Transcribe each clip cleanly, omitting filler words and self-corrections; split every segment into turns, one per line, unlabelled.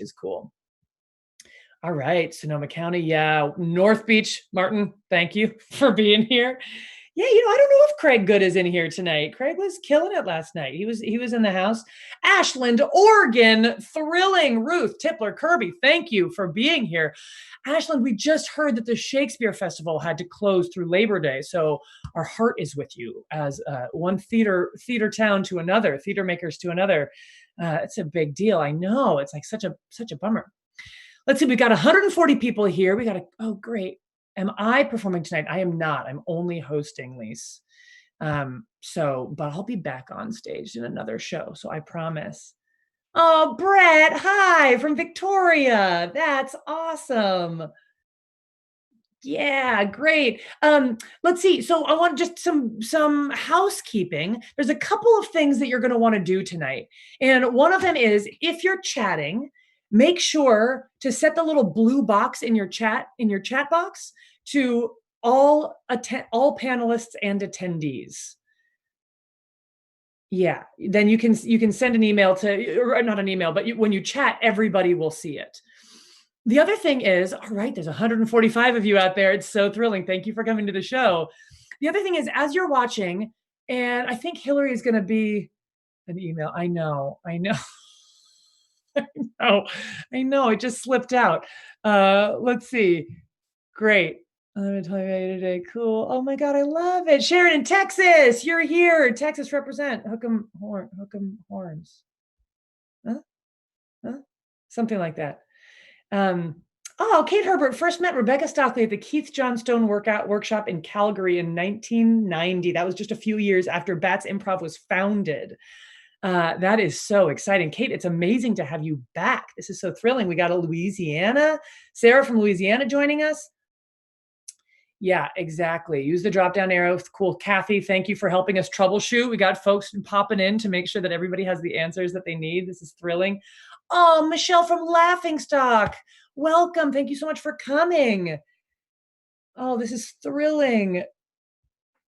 is cool. All right, Sonoma County. Yeah, North Beach. Martin, thank you for being here. Yeah, I don't know if Craig Good is in here tonight. Craig was killing it last night. He was in the house. Ashland, Oregon, thrilling. Ruth Tipler Kirby, thank you for being here. Ashland, we just heard that the Shakespeare Festival had to close through Labor Day, so our heart is with you as one theater town to another, theater makers to another. It's a big deal. I know. It's like such a bummer. Let's see. We got 140 people here. Oh, great. Am I performing tonight? I am not. I'm only hosting, Lise. But I'll be back on stage in another show. So I promise. Oh, Brett, hi from Victoria. That's awesome. Yeah, great. Let's see. So I want just some housekeeping. There's a couple of things that you're going to want to do tonight. And one of them is if you're chatting, make sure to set the little blue box in your chat box to all panelists and attendees. Yeah, then you can send an email or not an email, but when you chat, everybody will see it. The other thing is, all right, there's 145 of you out there. It's so thrilling. Thank you for coming to the show. The other thing is, as you're watching, and I think Hillary is going to be an email. I know. I know. It just slipped out. Let's see. Great. I'm going to tell you today. Cool. Oh my God, I love it. Sharon in Texas, you're here. Texas represent. Hook 'em horns. Huh? Something like that. Kate Herbert first met Rebecca Stockley at the Keith Johnstone workshop in Calgary in 1990. That was just a few years after BATS Improv was founded. That is so exciting. Kate, it's amazing to have you back. This is so thrilling. We got a Louisiana, Sarah from Louisiana joining us. Yeah, exactly. Use the drop-down arrow. Cool. Kathy, thank you for helping us troubleshoot. We got folks popping in to make sure that everybody has the answers that they need. This is thrilling. Oh, Michelle from Laughingstock. Welcome. Thank you so much for coming. Oh, this is thrilling.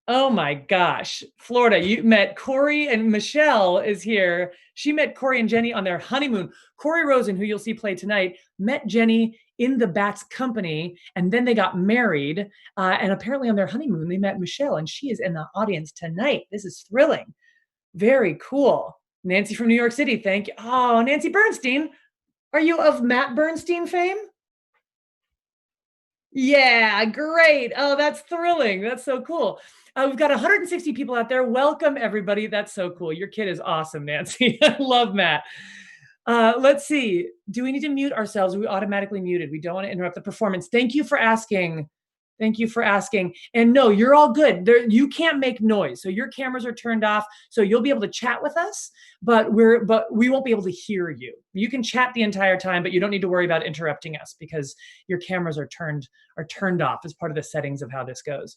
Oh my gosh. Florida, you met Corey and Michelle is here. She met Corey and Jenny on their honeymoon. Corey Rosen, who you'll see play tonight, met Jenny in the BATS company, and then they got married. And apparently on their honeymoon, they met Michelle, and she is in the audience tonight. This is thrilling. Very cool. Nancy from New York City, thank you. Oh, Nancy Bernstein. Are you of Matt Bernstein fame? Yeah, great. Oh, that's thrilling. That's so cool. We've got 160 people out there. Welcome, everybody. That's so cool. Your kid is awesome, Nancy. I love Matt. Let's see. Do we need to mute ourselves? Are we automatically muted? We don't want to interrupt the performance. Thank you for asking. Thank you for asking. And no, you're all good. You can't make noise. So your cameras are turned off. So you'll be able to chat with us, but we won't be able to hear you. You can chat the entire time, but you don't need to worry about interrupting us because your cameras are turned off as part of the settings of how this goes.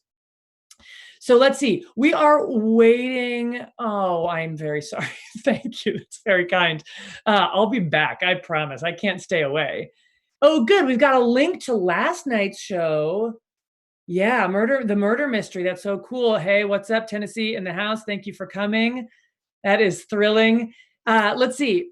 So let's see. We are waiting. Oh, I'm very sorry. Thank you. It's very kind. I'll be back. I promise. I can't stay away. Oh, good. We've got a link to last night's show. Yeah, the murder mystery. That's so cool. Hey, what's up, Tennessee in the house? Thank you for coming. That is thrilling. Let's see.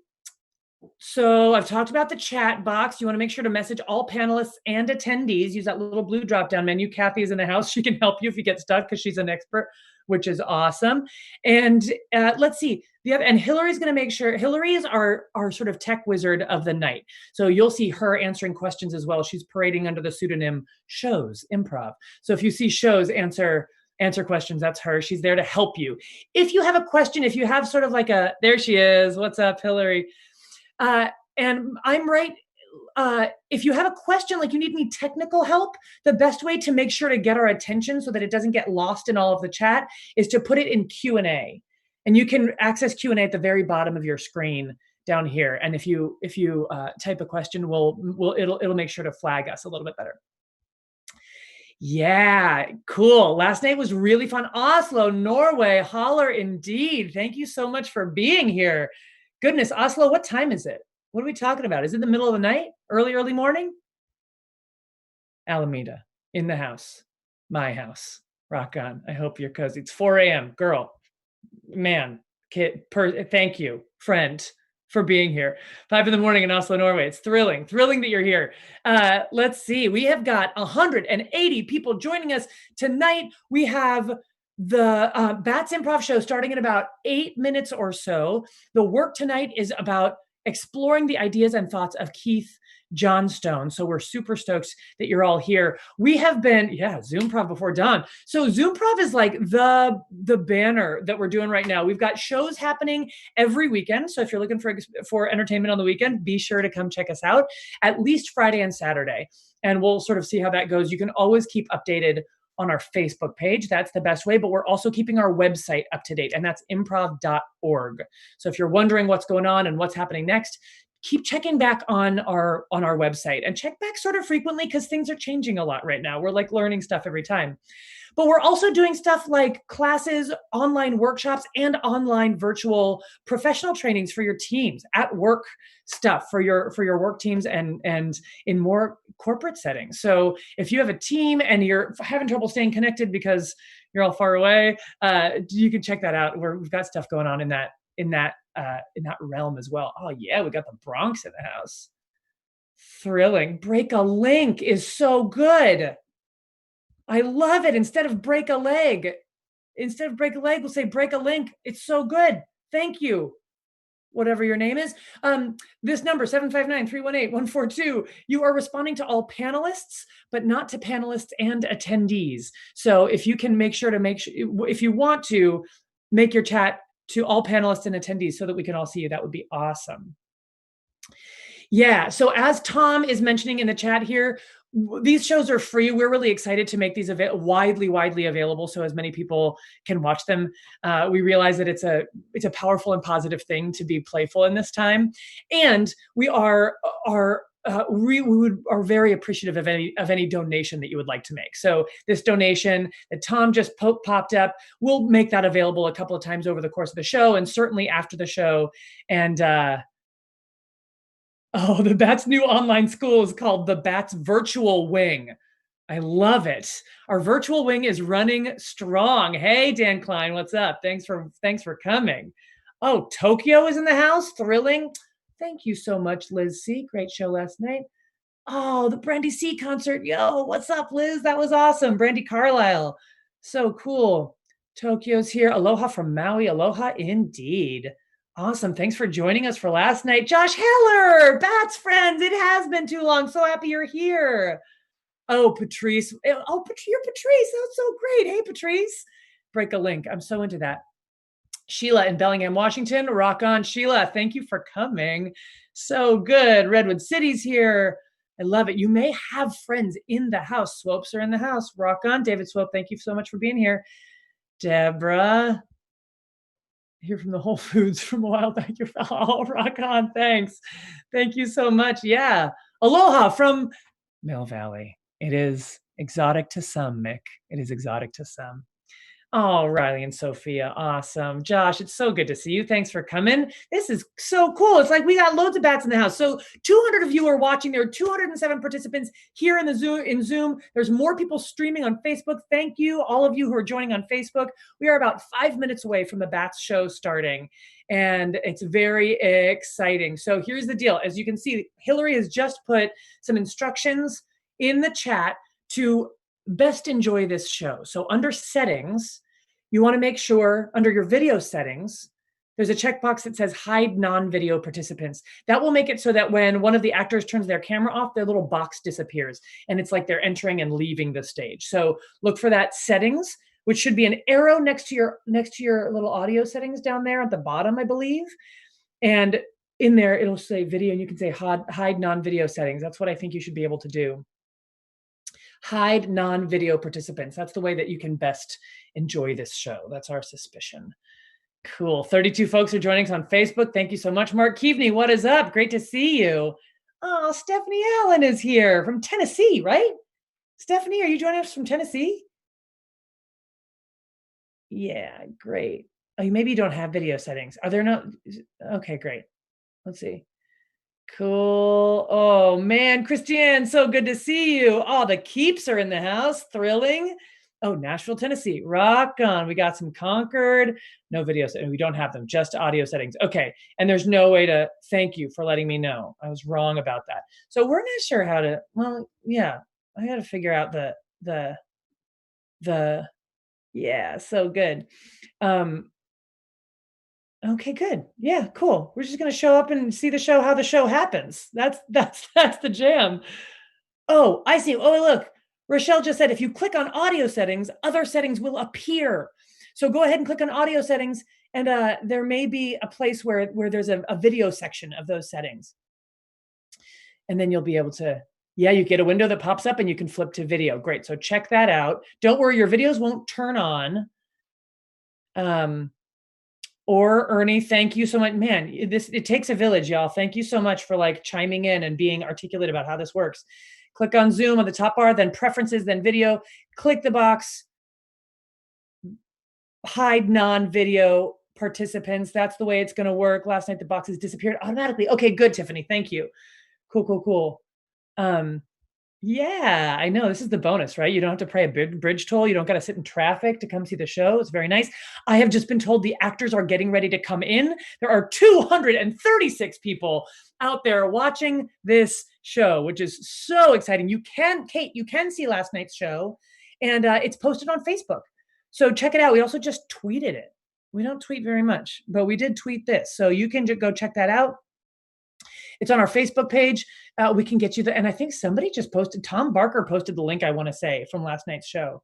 So I've talked about the chat box. You want to make sure to message all panelists and attendees. Use that little blue drop-down menu. Kathy is in the house. She can help you if you get stuck because she's an expert, which is awesome. And let's see. And Hillary's going to make sure. Hillary is our sort of tech wizard of the night. So you'll see her answering questions as well. She's parading under the pseudonym Shows Improv. So if you see Shows answer questions, that's her. She's there to help you. If you have a question, if you have sort of like there she is. What's up, Hillary? And I'm right. If you have a question, like you need any technical help, the best way to make sure to get our attention so that it doesn't get lost in all of the chat is to put it in Q&A. And you can access Q&A at the very bottom of your screen down here. And if you type a question, it'll make sure to flag us a little bit better. Yeah, cool. Last night was really fun. Oslo, Norway, holler indeed. Thank you so much for being here. Goodness, Oslo, what time is it? What are we talking about? Is it the middle of the night? Early morning? Alameda, in the house. My house. Rock on. I hope you're cozy. It's 4 a.m. Girl, man, kid, thank you, friend, for being here. 5 in the morning in Oslo, Norway. It's thrilling that you're here. Let's see. We have got 180 people joining us tonight. We have the BATS Improv show starting in about 8 minutes or so. The work tonight is about exploring the ideas and thoughts of Keith Johnstone. So we're super stoked that you're all here. We have been, Zoomprov before dawn. So Zoomprov is like the banner that we're doing right now. We've got shows happening every weekend. So if you're looking for entertainment on the weekend, be sure to come check us out at least Friday and Saturday. And we'll sort of see how that goes. You can always keep updated on our Facebook page. That's the best way, but we're also keeping our website up to date, and that's improv.org. So if you're wondering what's going on and what's happening next, keep checking back on our website, and check back sort of frequently because things are changing a lot right now. We're like learning stuff every time. But we're also doing stuff like classes, online workshops, and online virtual professional trainings for your teams, at work stuff for your work teams and in more corporate settings. So if you have a team and you're having trouble staying connected because you're all far away, you can check that out. We've got stuff going on in that realm as well. Oh yeah, we got the Bronx in the house. Thrilling. Break a link is so good. I love it. Instead of break a leg, we'll say break a link. It's so good. Thank you. Whatever your name is. This number, 759-318-142, you are responding to all panelists, but not to panelists and attendees. So if you can if you want to make your chat to all panelists and attendees so that we can all see you, that would be awesome. Yeah, so as Tom is mentioning in the chat here, these shows are free. We're really excited to make these widely available so as many people can watch them. We realize that it's a powerful and positive thing to be playful in this time, and we are very appreciative of any donation that you would like to make. So this donation that Tom just popped up, we'll make that available a couple of times over the course of the show, and certainly after the show. And the BATS new online school is called the BATS Virtual Wing. I love it. Our virtual wing is running strong. Hey, Dan Klein, what's up? Thanks for coming. Oh, Tokyo is in the house. Thrilling. Thank you so much, Liz C. Great show last night. Oh, the Brandy C concert. Yo, what's up, Liz? That was awesome. Brandy Carlisle. So cool. Tokyo's here. Aloha from Maui. Aloha indeed. Awesome. Thanks for joining us for last night. Josh Heller, BATS friends. It has been too long. So happy you're here. Oh, Patrice. Oh, you're Patrice. That's so great. Hey, Patrice. Break a link. I'm so into that. Sheila in Bellingham, Washington. Rock on, Sheila. Thank you for coming. So good. Redwood City's here. I love it. You may have friends in the house. Swopes are in the house. Rock on. David Swope, thank you so much for being here. Deborah. Here from the Whole Foods from a while back. Oh, rock on. Thanks. Thank you so much. Yeah. Aloha from Mill Valley. It is exotic to some, Mick. It is exotic to some. Oh, Riley and Sophia. Awesome. Josh, it's so good to see you. Thanks for coming. This is so cool. It's like we got loads of bats in the house. So 200 of you are watching. There are 207 participants here in Zoom. There's more people streaming on Facebook. Thank you, all of you who are joining on Facebook. We are about 5 minutes away from the BATS show starting, and it's very exciting. So here's the deal. As you can see, Hillary has just put some instructions in the chat to best enjoy this show. So under settings, you want to make sure under your video settings, there's a checkbox that says hide non-video participants. That will make it so that when one of the actors turns their camera off, their little box disappears. And it's like they're entering and leaving the stage. So look for that settings, which should be an arrow next to your little audio settings down there at the bottom, I believe. And in there, it'll say video, and you can say hide non-video settings. That's what I think you should be able to do. Hide non-video participants. That's the way that you can best enjoy this show. That's our suspicion. Cool. 32 folks are joining us on Facebook. Thank you so much. Mark Keaveney, what is up? Great to see you. Oh, Stephanie Allen is here from Tennessee, right? Stephanie, are you joining us from Tennessee? Yeah, great. Oh, maybe you don't have video settings. Are there no? Okay, great. Let's see. Cool. Oh man, Christiane, so good to see you. Oh, the Keeps are in the house. Thrilling. Oh, Nashville, Tennessee. Rock on. We got some Concord. No video settings. We don't have them, just audio settings. Okay. And there's no way to thank you for letting me know. I was wrong about that. So we're not sure how to, well, yeah, I got to figure out yeah, so good. Okay, good. Yeah, cool. We're just going to show up and see the show, how the show happens. That's the jam. Oh, I see. Oh, look. Rochelle just said if you click on audio settings, other settings will appear. So go ahead and click on audio settings, and there may be a place where there's a video section of those settings. And then you'll be able to, yeah, you get a window that pops up and you can flip to video. Great. So check that out. Don't worry, your videos won't turn on. Or Ernie, thank you so much. Man, it takes a village, y'all. Thank you so much for like chiming in and being articulate about how this works. Click on Zoom on the top bar, then preferences, then video. Click the box, hide non-video participants. That's the way it's going to work. Last night, the boxes disappeared automatically. Okay, good, Tiffany. Thank you. Cool. Yeah, I know. This is the bonus, right? You don't have to pay a big bridge toll. You don't got to sit in traffic to come see the show. It's very nice. I have just been told the actors are getting ready to come in. There are 236 people out there watching this show, which is so exciting. Kate, you can see last night's show, and it's posted on Facebook. So check it out. We also just tweeted it. We don't tweet very much, but we did tweet this. So you can go check that out. It's on our Facebook page. We can get you and I think somebody just posted, Tom Barker posted the link, I want to say, from last night's show.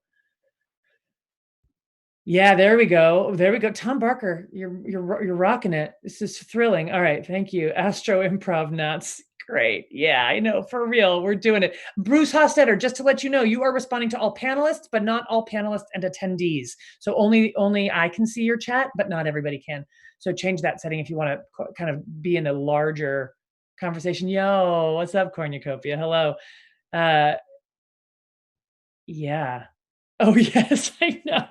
Yeah, there we go. Tom Barker, you're rocking it. This is thrilling. All right, thank you. Astro Improv Nuts. Great. Yeah, I know, for real. We're doing it. Bruce Hostetter, just to let you know, you are responding to all panelists, but not all panelists and attendees. So only I can see your chat, but not everybody can. So change that setting if you want to kind of be in a larger conversation. Yo, what's up, Cornucopia? Hello. Yeah. Oh, yes, I know.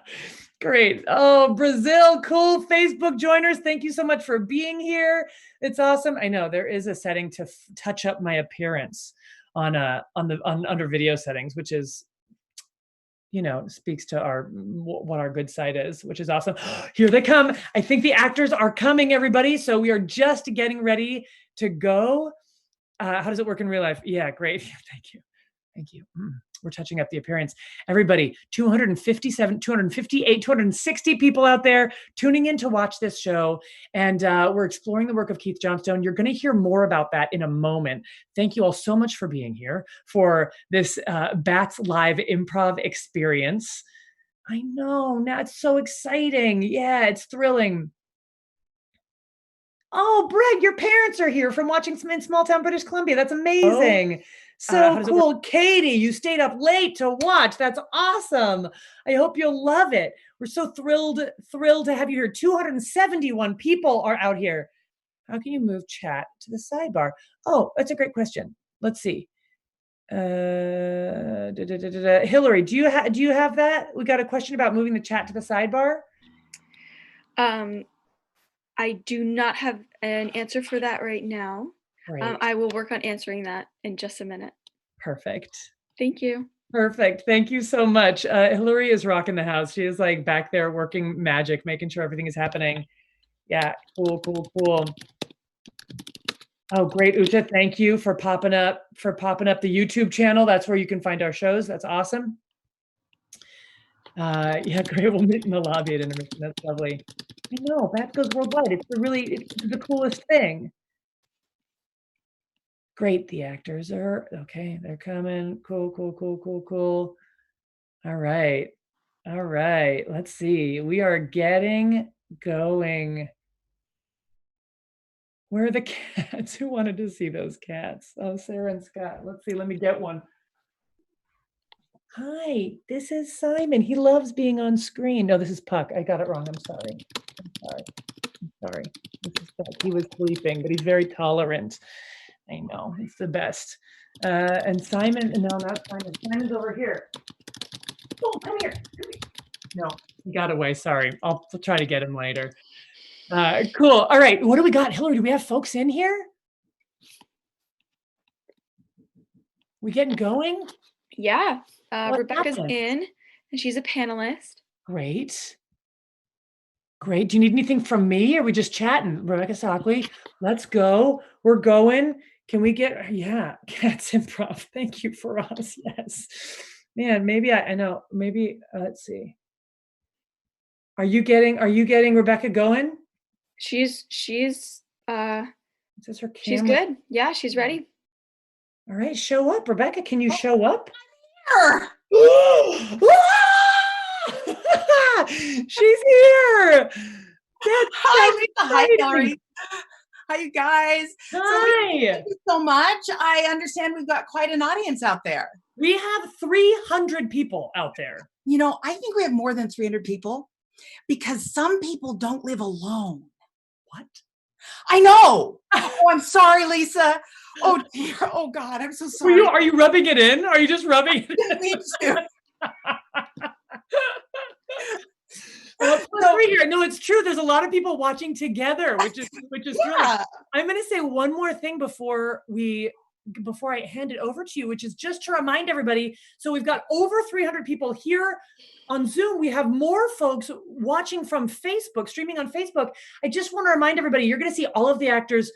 Great. Oh, Brazil, cool. Facebook joiners, thank you so much for being here. It's awesome. I know there is a setting to touch up my appearance on under video settings, which is, speaks to what our good side is, which is awesome. Here they come. I think the actors are coming, everybody. So we are just getting ready to go. How does it work in real life? Yeah, great. Thank you. We're touching up the appearance. Everybody, 257, 258, 260 people out there tuning in to watch this show. And we're exploring the work of Keith Johnstone. You're going to hear more about that in a moment. Thank you all so much for being here for this BATS Live Improv experience. I know, now it's so exciting. Yeah, it's thrilling. Oh, Brett, your parents are here from watching some in small town British Columbia. That's amazing. So cool. Katie, you stayed up late to watch. That's awesome. I hope you'll love it. We're so thrilled to have you here. 271 people are out here. How can you move chat to the sidebar? Oh, that's a great question. Let's see. Hillary, do you have that? We got a question about moving the chat to the sidebar.
I do not have an answer for that right now. Right. I will work on answering that in just a minute.
Perfect.
Thank you.
Perfect. Thank you so much. Hillary is rocking the house. She is like back there working magic, making sure everything is happening. Yeah, cool. Oh, great, Uta. Thank you for popping up the YouTube channel. That's where you can find our shows. That's awesome. Yeah, great. We'll meet in the lobby at intermission. That's lovely. I know, BATS goes worldwide. It's the coolest thing. Great, the actors are, okay, they're coming. Cool. All right. Let's see. We are getting going. Where are the cats? Who wanted to see those cats? Oh, Sarah and Scott. Let's see. Let me get one. Hi, this is Simon. He loves being on screen. No, this is Puck. I got it wrong. I'm sorry. He was sleeping, but he's very tolerant. I know, it's the best. And Simon, no, not Simon. Simon's over here. Oh, come here. No, he got away. Sorry. I'll try to get him later. Cool. All right. What do we got? Hillary, do we have folks in here? We getting going?
Yeah. Rebecca's in. And she's a panelist.
Great. Great. Do you need anything from me? Are we just chatting? Rebecca Stockley, let's go. We're going. Can we get, yeah, BATS Improv. Thank you for us. Yes. Man, maybe I know, maybe, let's see. Are you getting Rebecca going?
She's
Is this her camera?
She's good. Yeah, she's ready.
All right, show up. Rebecca, can you show up?
Sure.
She's here.
Hi, Lisa. Hi, Hillary. Hi, you guys.
Hi.
Thank you so much. I understand we've got quite an audience out there.
We have 300 people out there.
You know, I think we have more than 300 people because some people don't live alone.
What?
I know. Oh, I'm sorry, Lisa. Oh, dear. Oh, God. I'm so sorry.
Are you rubbing it in? Are you just rubbing it in?
Me too.
No, it's true. There's a lot of people watching together, which is yeah. I'm going to say one more thing before I hand it over to you, which is just to remind everybody. So we've got over 300 people here on Zoom. We have more folks watching from Facebook, streaming on Facebook. I just want to remind everybody, you're going to see all of the actors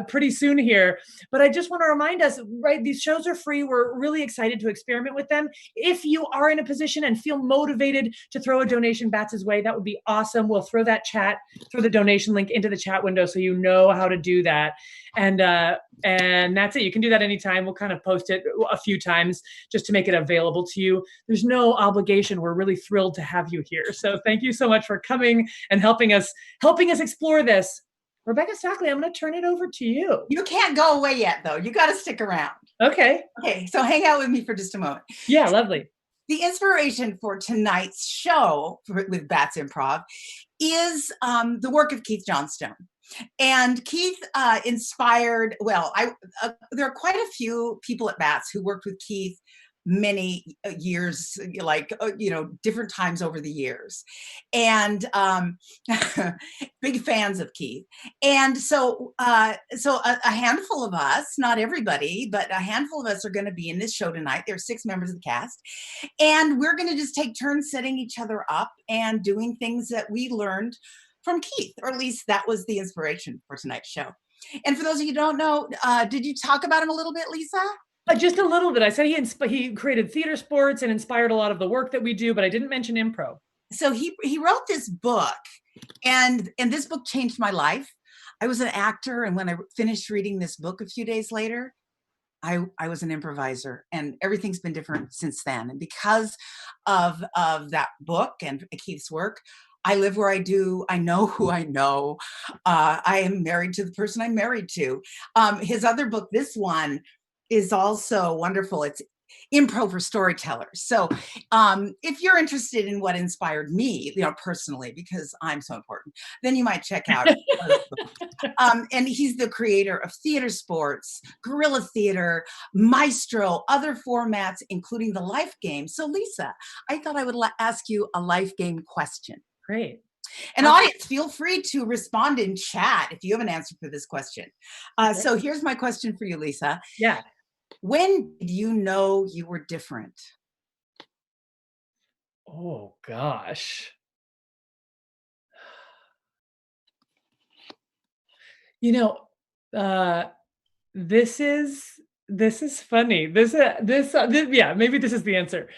pretty soon here. But I just want to remind us, right, these shows are free. We're really excited to experiment with them. If you are in a position and feel motivated to throw a donation BATS' way, that would be awesome. We'll throw the donation link into the chat window so you know how to do that. And that's it. You can do that anytime. We'll kind of post it a few times just to make it available to you. There's no obligation. We're really thrilled to have you here. So thank you so much for coming and helping us explore this. Rebecca Stockley, I'm going to turn it over to you.
You can't go away yet, though. You got to stick around.
Okay.
Okay. So hang out with me for just a moment.
Yeah, lovely.
The inspiration for tonight's show with BATS Improv is the work of Keith Johnstone. And Keith inspired, there are quite a few people at BATS who worked with Keith many years, different times over the years. And big fans of Keith. And so a handful of us, not everybody, but a handful of us are going to be in this show tonight. There are 6 members of the cast. And we're going to just take turns setting each other up and doing things that we learned from Keith, or at least that was the inspiration for tonight's show. And for those of you who don't know, did you talk about him a little bit, Lisa?
Just a little bit. I said he created theater sports and inspired a lot of the work that we do, but I didn't mention Impro.
So he wrote this book, and this book changed my life. I was an actor, and when I finished reading this book a few days later, I was an improviser, and everything's been different since then. And because of that book and Keith's work, I live where I do. I know who I know. I am married to the person I'm married to. His other book, this one, is also wonderful. It's Impro for Storytellers. So if you're interested in what inspired me, personally, because I'm so important, then you might check out and he's the creator of theater sports, guerrilla theater, maestro, other formats, including the life game. So Lisa, I thought I would ask you a life game question.
Great.
And audience, feel free to respond in chat if you have an answer for this question. So here's my question for you, Lisa.
Yeah.
When did you know you were different?
Oh, gosh. This is funny. Yeah, maybe this is the answer.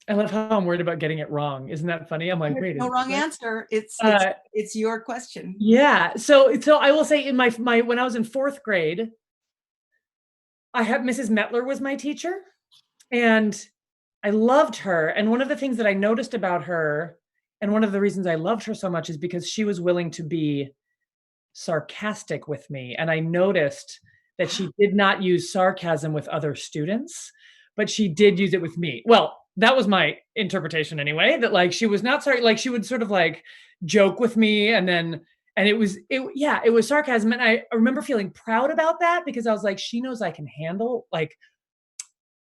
I love how I'm worried about getting it wrong. Isn't that funny? I'm like, wait.
No wrong answer. It's your question.
Yeah. So I will say in my when I was in 4th grade, I had Mrs. Mettler was my teacher, and I loved her. And one of the things that I noticed about her, and one of the reasons I loved her so much, is because she was willing to be sarcastic with me. And I noticed that she did not use sarcasm with other students, but she did use it with me. Well, that was my interpretation anyway, that she was not sorry. She would sort of joke with me, and it was sarcasm. And I remember feeling proud about that because I was like, she knows I can handle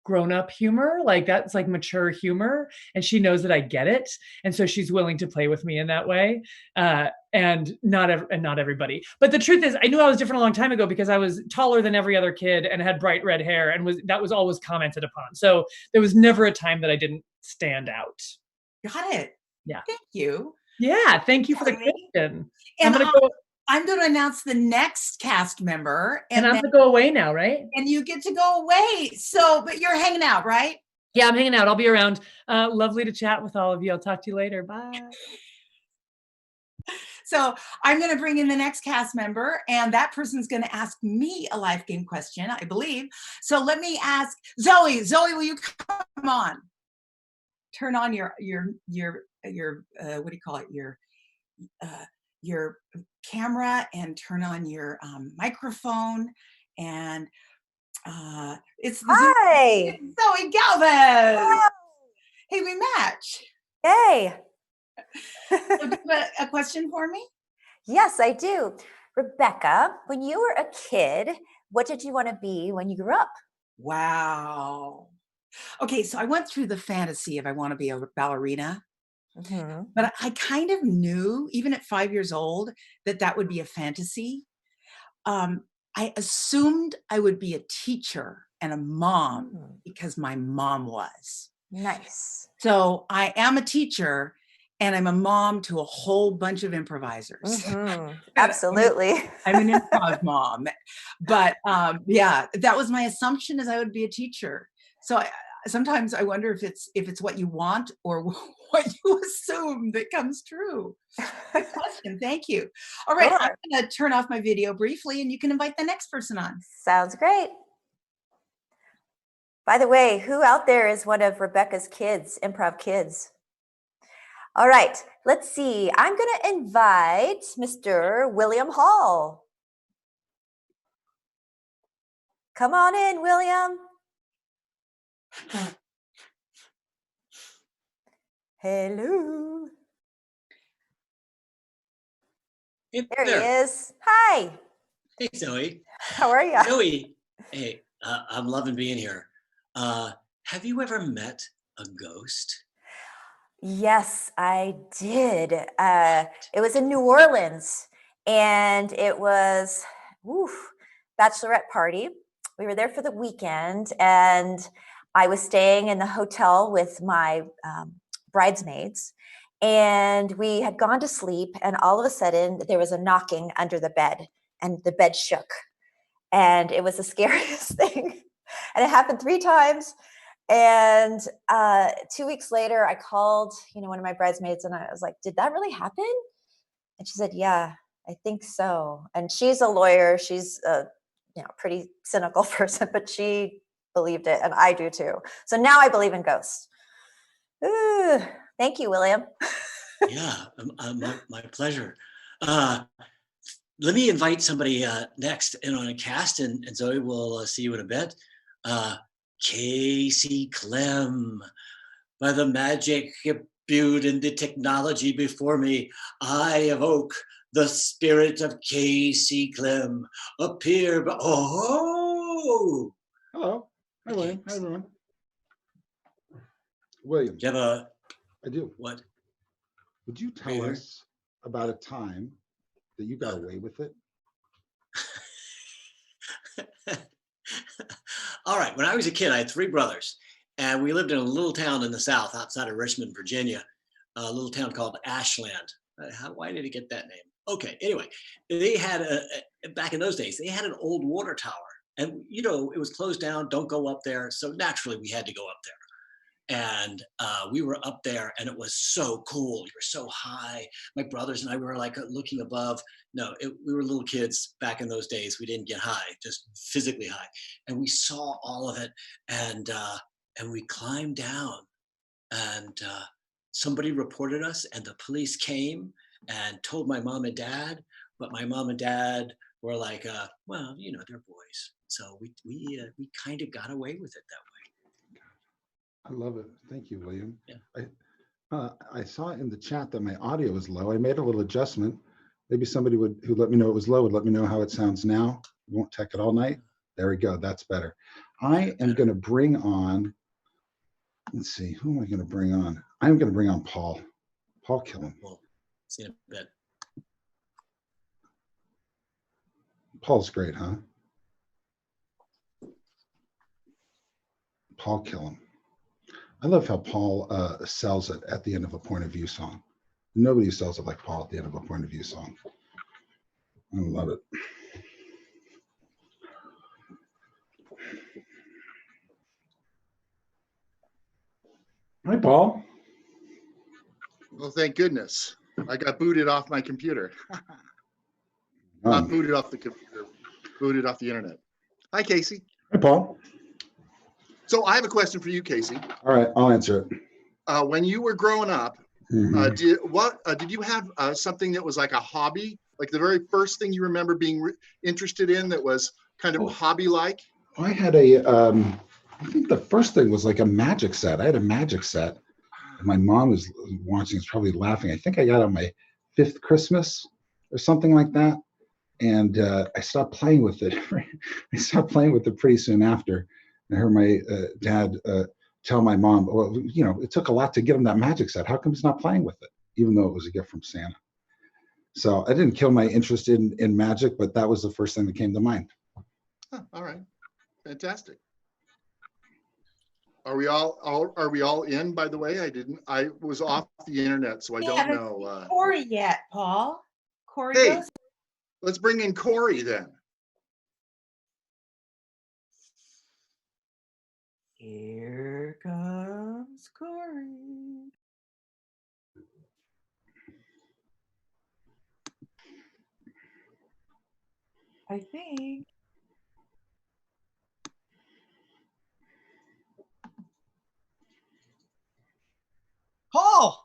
grown-up humor, like that's like mature humor, and she knows that I get it, and so she's willing to play with me in that way. And not everybody. But the truth is, I knew I was different a long time ago because I was taller than every other kid and had bright red hair, and that was always commented upon. So there was never a time that I didn't stand out.
Got it.
Yeah.
Thank you.
Yeah, thank you for the question.
And I'm going to announce the next cast member.
And I'm going to go away now, right?
And you get to go away. So, but you're hanging out, right?
Yeah, I'm hanging out. I'll be around. Lovely to chat with all of you. I'll talk to you later. Bye.
So I'm going to bring in the next cast member, and that person's going to ask me a life game question, I believe. So let me ask Zoe. Zoe, will you come on? Turn on your what do you call it? Your camera, and turn on your microphone, and it's the
Hi,
Zoe Galvez.
Hello.
Hey, we match.
Hey.
So do you have a question for me?
Yes, I do. Rebecca, when you were a kid, what did you want to be when you grew up?
Wow. Okay, so I went through the fantasy of I want to be a ballerina, but I kind of knew, even at 5 years old, that would be a fantasy. I assumed I would be a teacher and a mom because my mom was.
Nice.
So I am a teacher, and I'm a mom to a whole bunch of improvisers.
Absolutely.
I'm an improv mom. But yeah, that was my assumption, is I would be a teacher. So sometimes I wonder if it's what you want or what you assume that comes true. Good question. Thank you. All right, sure. I'm going to turn off my video briefly, and you can invite the next person on.
Sounds great. By the way, who out there is one of Rebecca's kids, improv kids? All right, let's see. I'm going to invite Mr. William Hall. Come on in, William. Hello.
Hey,
there he is. Hi.
Hey, Zoe.
How are you?
Zoe, hey, I'm loving being here. Have you ever met a ghost?
Yes, I did. It was in New Orleans, and it was bachelorette party. We were there for the weekend, and I was staying in the hotel with my bridesmaids, and we had gone to sleep, and all of a sudden there was a knocking under the bed, and the bed shook, and it was the scariest thing. And it happened 3 times. And 2 weeks later, I called, one of my bridesmaids, and I was like, "Did that really happen?" And she said, "Yeah, I think so." And she's a lawyer. She's a pretty cynical person, but she believed it, and I do too. So now I believe in ghosts. Ooh, thank you, William.
Yeah, my pleasure. Let me invite somebody next in on a cast, and Zoe will see you in a bit. Casey Clem, by the magic imbued in the technology before me, I evoke the spirit of Casey Clem. Appear, oh!
Hello. Hi, William. Hi, everyone. William.
Do you have
I do.
What?
Would you tell us about a time that you got away with it?
All right. When I was a kid, I had 3 brothers, and we lived in a little town in the South outside of Richmond, Virginia, a little town called Ashland. Why did it get that name? Okay. Anyway, they had back in those days, they had an old water tower, and it was closed down. Don't go up there. So naturally, we had to go up there. And we were up there, and it was so cool. We were so high. My brothers and I were like looking above. No, we were little kids back in those days. We didn't get high, just physically high. And we saw all of it, and we climbed down. And somebody reported us, and the police came and told my mom and dad. But my mom and dad were like, well, they're boys. So we kind of got away with it that way.
I love it. Thank you, William.
Yeah.
I saw in the chat that my audio was low. I made a little adjustment. Maybe somebody who let me know it was low would let me know how it sounds now. We won't tech it all night. There we go. That's better. I am going to bring on, let's see, who am I going to bring on? I'm going to bring on Paul. Paul Killam.
Well, see in a bit.
Paul's great, huh? Paul Killam. I love how Paul sells it at the end of a point of view song. Nobody sells it like Paul at the end of a point of view song. I love it. Hi, Paul.
Well, thank goodness. I got booted off my computer. Not booted off the computer, booted off the internet. Hi, Casey.
Hi, Paul.
So I have a question for you, Casey.
All right, I'll answer it.
When you were growing up, did you have something that was like a hobby? Like the very first thing you remember being interested in that was kind of hobby-like?
I had I think the first thing was like a magic set. I had a magic set. My mom was watching, was probably laughing. I think I got it on my 5th Christmas or something like that. And I stopped playing with it. I stopped playing with it pretty soon after. I heard my dad tell my mom, well, you know, it took a lot to get him that magic set. How come he's not playing with it? Even though it was a gift from Santa. So I didn't kill my interest in magic, but that was the first thing that came to mind.
Huh, all right, fantastic. Are we all in, by the way? I was off the internet, so I don't know.
Corey yet, Paul. Corey
Hey,
goes.
let's bring in Corey then.
Here comes Corey. I think.
Paul,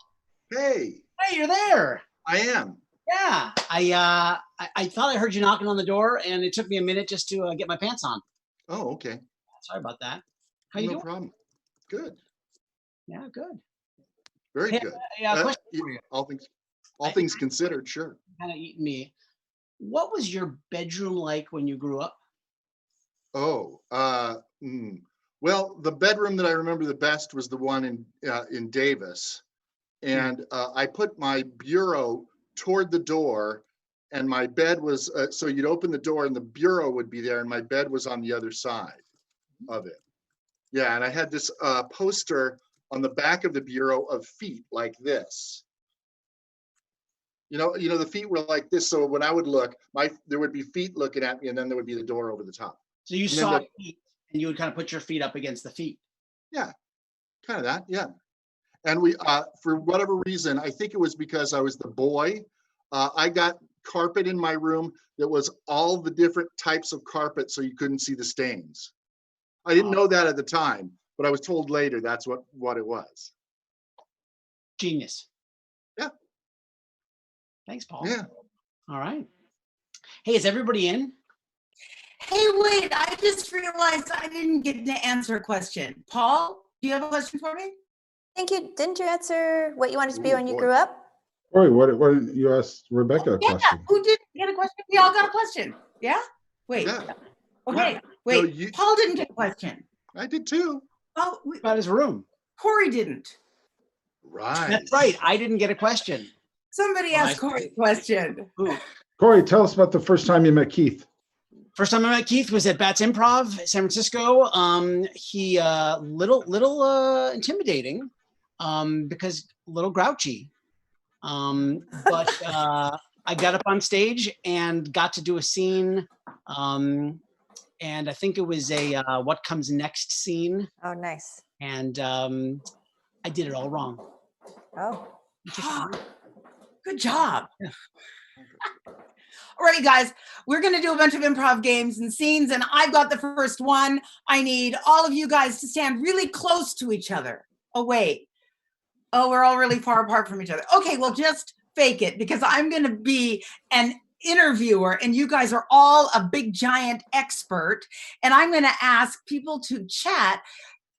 Hey,
you're there.
I am.
Yeah, I thought I heard you knocking on the door, and it took me a minute just to get my pants on.
Oh, okay.
Sorry about that. How you
No
doing?
problem. Good.
Yeah, good.
Very
Hey,
good.
question for you.
All things considered, sure.
Kind of eating me. What was your bedroom like when you grew up?
Oh, well, the bedroom that I remember the best was the one in Davis, and I put my bureau toward the door, and my bed was so you'd open the door and the bureau would be there, and my bed was on the other side of it. Yeah, and I had this poster on the back of the bureau of feet like this. You know, the feet were like this, so when I would look, there would be feet looking at me, and then there would be the door over the top.
So you saw feet, and you would kind of put your feet up against the feet.
Yeah, kind of that, yeah. And we, for whatever reason, I think it was because I was the boy, I got carpet in my room that was all the different types of carpet so you couldn't see the stains. I didn't know that at the time, but I was told later that's what it was.
Genius.
Yeah.
Thanks, Paul.
Yeah.
All right. Hey, is everybody in?
Hey, wait, I just realized I didn't get to answer a question. Paul, do you have a question for me?
Thank you. Didn't you answer what you wanted to be when you grew up?
Corey, what you asked Rebecca a question?
Who didn't get a question? We all got a question. Yeah? Wait.
Yeah.
Okay, wait.
No,
Paul didn't get a question.
I did too.
Oh,
About his room.
Corey didn't.
Right.
That's right. I didn't get a question.
Somebody asked Corey a question.
Ooh.
Corey, tell us about the first time you met Keith.
First time I met Keith was at BATS Improv, San Francisco. He little intimidating, because a little grouchy. But I got up on stage and got to do a scene, and I think it was a what comes next scene.
Oh, nice.
And I did it all wrong.
Oh.
Good job. Yeah. All right, you guys, we're going to do a bunch of improv games and scenes, and I've got the first one. I need all of you guys to stand really close to each other. Oh, wait. Oh, we're all really far apart from each other. Okay, well, just fake it, because I'm going to be an interviewer, and you guys are all a big, giant expert, and I'm going to ask people to chat.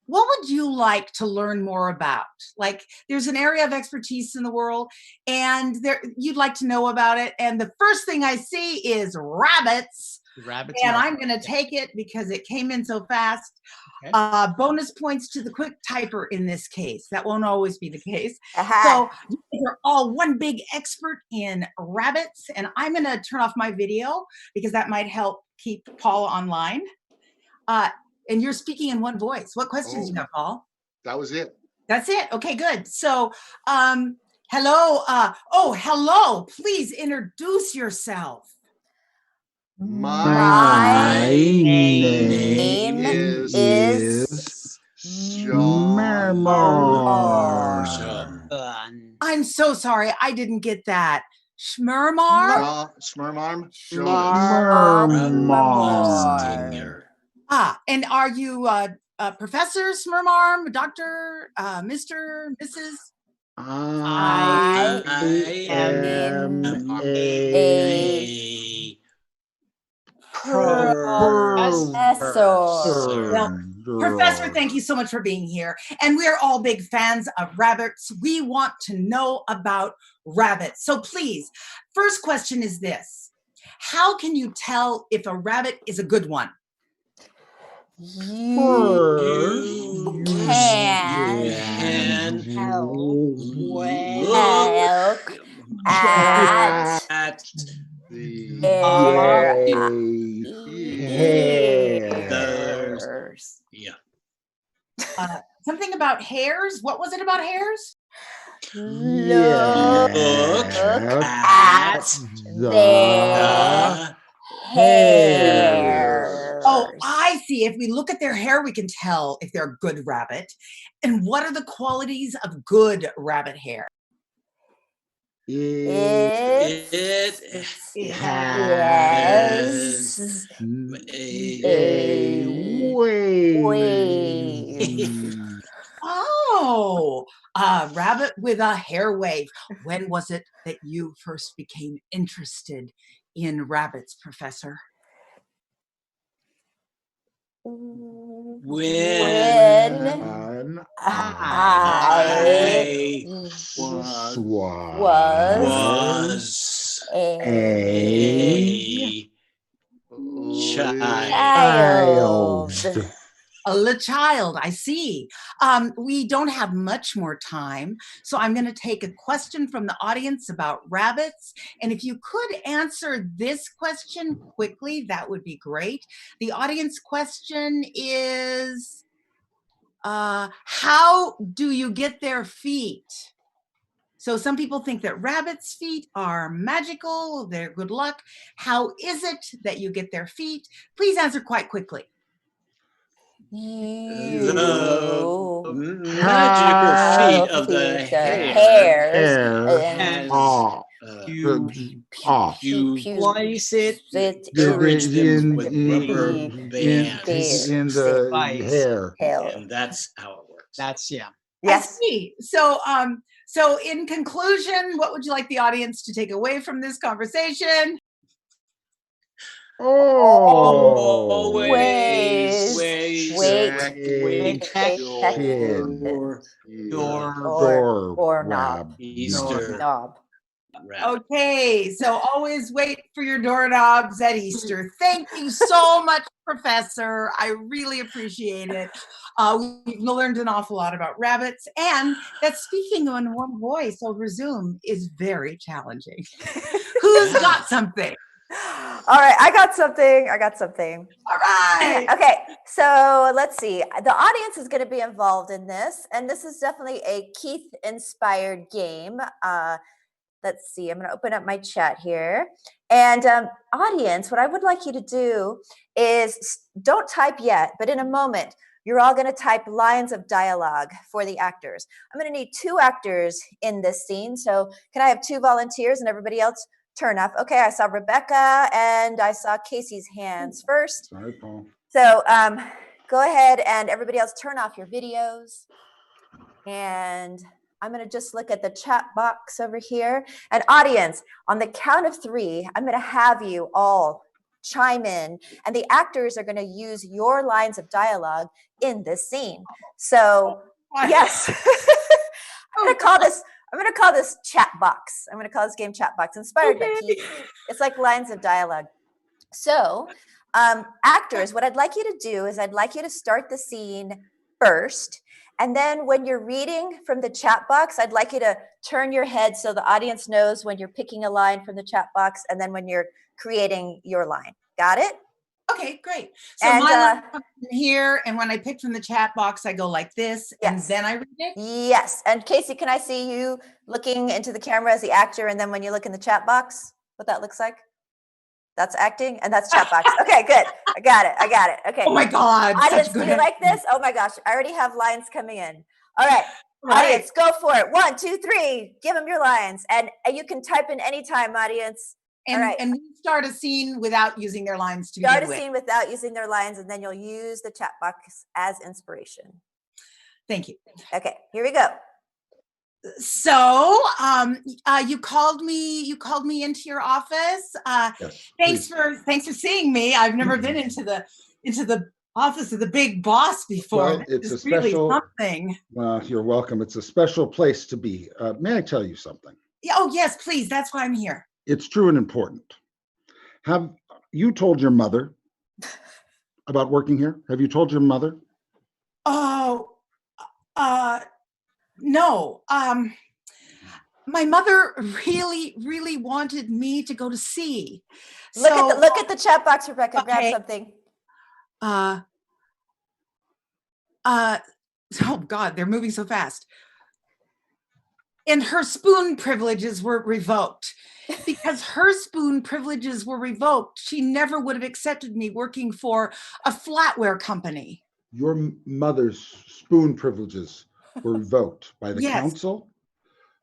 What would you like to learn more about? Like, there's an area of expertise in the world, and you'd like to know about it. And the first thing I see is rabbits.
Rabbits.
And I'm going to take it because it came in so fast.
Okay.
Bonus points to the quick typer in this case. That won't always be the case.
Aha.
So you're all one big expert in rabbits. And I'm going to turn off my video because that might help keep Paul online. And you're speaking in one voice. What questions do you have, Paul?
That was it.
That's it. Okay, good. So, hello. Hello. Please introduce yourself.
My
name
is
Schmermar.
I'm so sorry. I didn't get that. Schmermar?
Schmermarm.
Schmermar.
And are you Professor Schmermarm, Doctor, Mr., Mrs.?
I am a
Professor.
Well, Professor, thank you so much for being here. And we are all big fans of rabbits. We want to know about rabbits. So please, first question is this. How can you tell if a rabbit is a good one?
You can look at
The
hairs.
Yeah.
Something about hairs? What was it about hairs?
Look
at
their hair.
Oh, I see. If we look at their hair, we can tell if they're a good rabbit. And what are the qualities of good rabbit hair?
It has a wave.
Oh, a rabbit with a hair wave. When was it that you first became interested in rabbits, Professor?
When I was a child.
A child, I see. We don't have much more time, so I'm going to take a question from the audience about rabbits. And if you could answer this question quickly, that would be great. The audience question is, how do you get their feet? So some people think that rabbits' feet are magical, they're good luck. How is it that you get their feet? Please answer quite quickly.
The magical feet of the hairs
and
you slice it,
encourage them with rubber
bands in the hair,
and that's how it works.
That's
Yes. I see. So in conclusion, what would you like the audience to take away from this conversation?
Always
check
your doorknob.
Easter.
Okay, so always wait for your doorknobs at Easter. Thank you so much, Professor. I really appreciate it. We've learned an awful lot about rabbits, and that speaking in one voice over Zoom is very challenging. Who's got something?
All right, I got something.
All right.
Okay, so let's see. The audience is going to be involved in this, and this is definitely a Keith-inspired game. Let's see. I'm going to open up my chat here. And audience, what I would like you to do is don't type yet, but in a moment, you're all going to type lines of dialogue for the actors. I'm going to need 2 actors in this scene. So can I have 2 volunteers and everybody else turn up? Okay, I saw Rebecca and I saw Casey's hands first.
Sorry, Paul.
So go ahead and everybody else turn off your videos. And I'm going to just look at the chat box over here. And audience, on the count of 3, I'm going to have you all chime in. And the actors are going to use your lines of dialogue in this scene. So, yes. I'm going to call this chat box. I'm going to call this game chat box, inspired by Keith. It's like lines of dialogue. So, actors, what I'd like you to do is I'd like you to start the scene first. And then when you're reading from the chat box, I'd like you to turn your head so the audience knows when you're picking a line from the chat box and then when you're creating your line. Got it?
Okay, great. So my line comes in here, and when I pick from the chat box, I go like this, and then I read it?
Yes. And Casey, can I see you looking into the camera as the actor, and then when you look in the chat box, what that looks like? That's acting, and that's chat box. Okay, good. I got it. Okay.
Oh my God.
Audience, do you like this? Oh my gosh, I already have lines coming in. All right. Audience, go for it. 1, 2, 3. Give them your lines. And you can type in anytime, audience.
And,
all right.
And start a scene without using their lines to begin with.
Start a scene without using their lines, and then you'll use the chat box as inspiration.
Thank you.
Okay, here we go.
So, you called me into your office.
Yes,
thanks for seeing me. I've never been into the office of the big boss before.
Well, it's a special,
really something.
You're welcome. It's a special place to be. May I tell you something?
Oh, yes, please. That's why I'm here.
It's true and important. Have you told your mother about working here? Have you told your mother?
Oh, no. My mother really wanted me to go to sea.
Look at the chat box, Rebecca. Okay. Grab something.
Oh God, they're moving so fast. And her spoon privileges were revoked. Because her spoon privileges were revoked, she never would have accepted me working for a flatware company.
Your mother's spoon privileges were revoked by the council?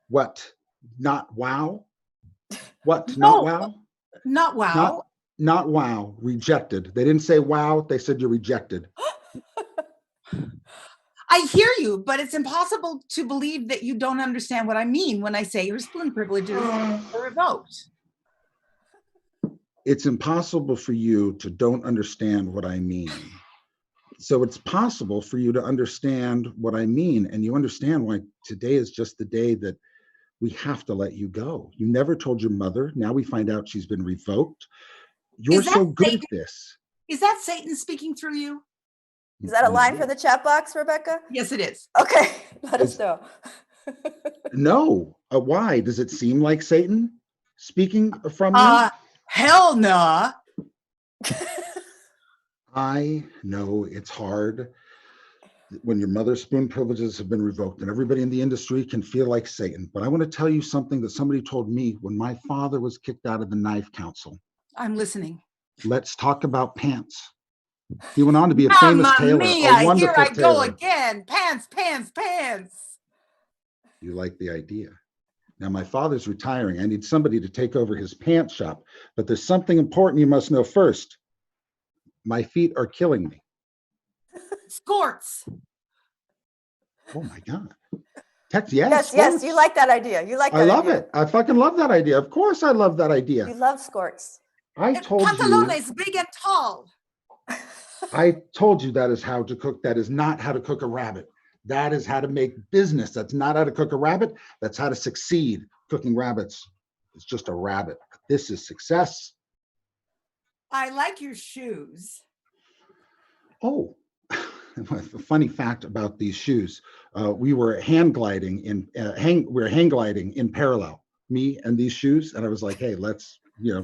What? Not wow? What?
No,
not wow?
Not wow.
Not wow. Rejected. They didn't say wow. They said you're rejected.
I hear you, but it's impossible to believe that you don't understand what I mean when I say your spoon privileges are revoked.
It's impossible for you to don't understand what I mean. So it's possible for you to understand what I mean, and you understand why today is just the day that we have to let you go. You never told your mother. Now we find out she's been revoked. You're so good at this.
Is that Satan speaking through you?
Is that a line from the chat box, Rebecca?
Yes, it is.
Okay, let us know.
No. Why? Does it seem like Satan speaking from you?
Hell no.
I know it's hard when your mother's spoon privileges have been revoked, and everybody in the industry can feel like Satan. But I want to tell you something that somebody told me when my father was kicked out of the Knife Council.
I'm listening.
Let's talk about pants. He went on to be a famous tailor. A wonderful
here I
tailor.
go again. Pants.
You like the idea. Now, my father's retiring. I need somebody to take over his pants shop. But there's something important you must know first. My feet are killing me.
Skorts.
Oh, my God. Yes,
you like that idea.
I love it. I fucking love that idea. Of course I love that idea.
You love skorts.
I told you.
Pantalones, big and tall.
I told you that is how to cook. That is not how to cook a rabbit. That is how to make business. That's not how to cook a rabbit. That's how to succeed. Cooking rabbits is just a rabbit. This is success.
I like your shoes.
Oh, a funny fact about these shoes. We were hang gliding in parallel, me and these shoes. And I was like, hey, let's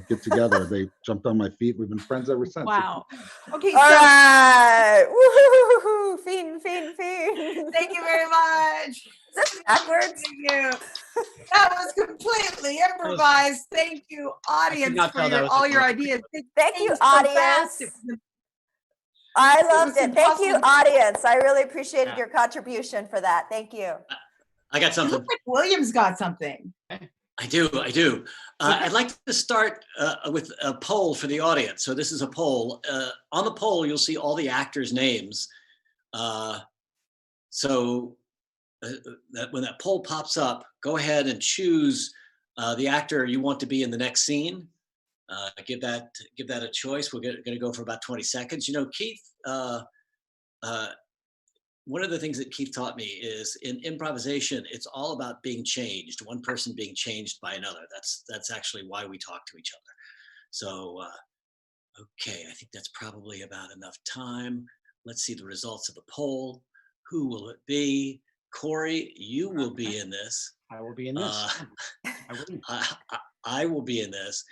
get together. They jumped on my feet. We've been friends ever since.
Wow. Okay.
All right. Woo-hoo-hoo-hoo. Fiend.
Thank you very much.
Is this backwards?
Thank you. That was completely improvised. Thank you, audience, for all your ideas.
Thank you, audience. I loved it. Thank you, audience. I really appreciated your contribution for that. Thank you.
I got something.
Looks like William's got something.
I do. I'd like to start with a poll for the audience. So this is a poll. On the poll, you'll see all the actors' names. So that when that poll pops up, go ahead and choose the actor you want to be in the next scene. Give that a choice. We're going to go for about 20 seconds. Keith, one of the things that Keith taught me is in improvisation, it's all about being changed, one person being changed by another. That's actually why we talk to each other. So Okay, I think that's probably about enough time. Let's see the results of the poll. Who will it be? Corey, you will be in this.
I will be in this.
I will be in this.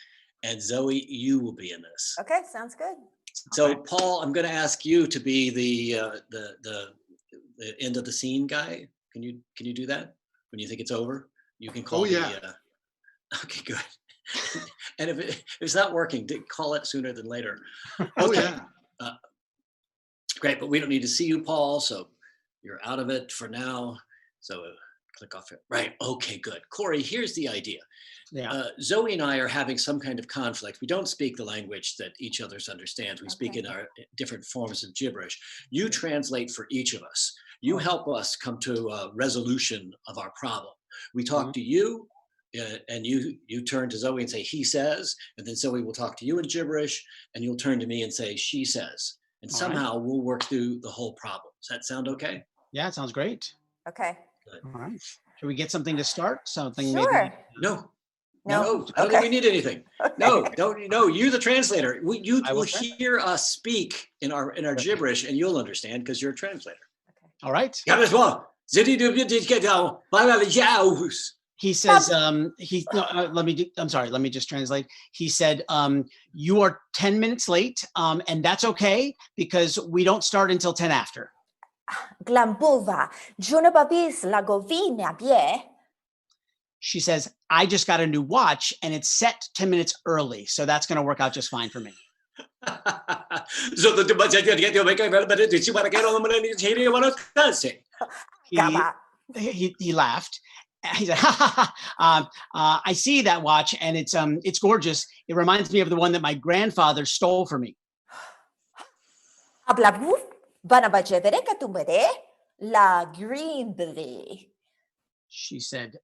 And Zoe, you will be in this.
Okay, sounds good.
So Paul, I'm going to ask you to be the end of the scene guy. Can you do that when you think it's over? You can call. Okay, good. And if it's not working, call it sooner than later. Okay. Great, but we don't need to see you, Paul. So you're out of it for now. So click off it. Right. Okay, good. Corey, here's the idea.
Yeah.
Zoe and I are having some kind of conflict. We don't speak the language that each other's understands. We speak in our different forms of gibberish. You translate for each of us. You help us come to a resolution of our problem. We talk to you, and you turn to Zoe and say, he says, and then Zoe will talk to you in gibberish, and you'll turn to me and say, she says. And somehow we'll work through the whole problem. Does that sound okay?
Yeah, it sounds great.
Okay.
Good.
All right. Should we get something to start? Something
Sure.
maybe?
No.
No.
I don't think we need anything.
Okay.
No, you're the translator. You will
translate.
hear us speak in our gibberish, and you'll understand because you're a translator.
All right. He says, let me just translate. He said, you are 10 minutes late, and that's okay because we don't start until 10 after. She says, I just got a new watch and it's set 10 minutes early. So that's going to work out just fine for me. He laughed. He said, I see that watch and it's gorgeous. It reminds me of the one that my grandfather stole for me. She said,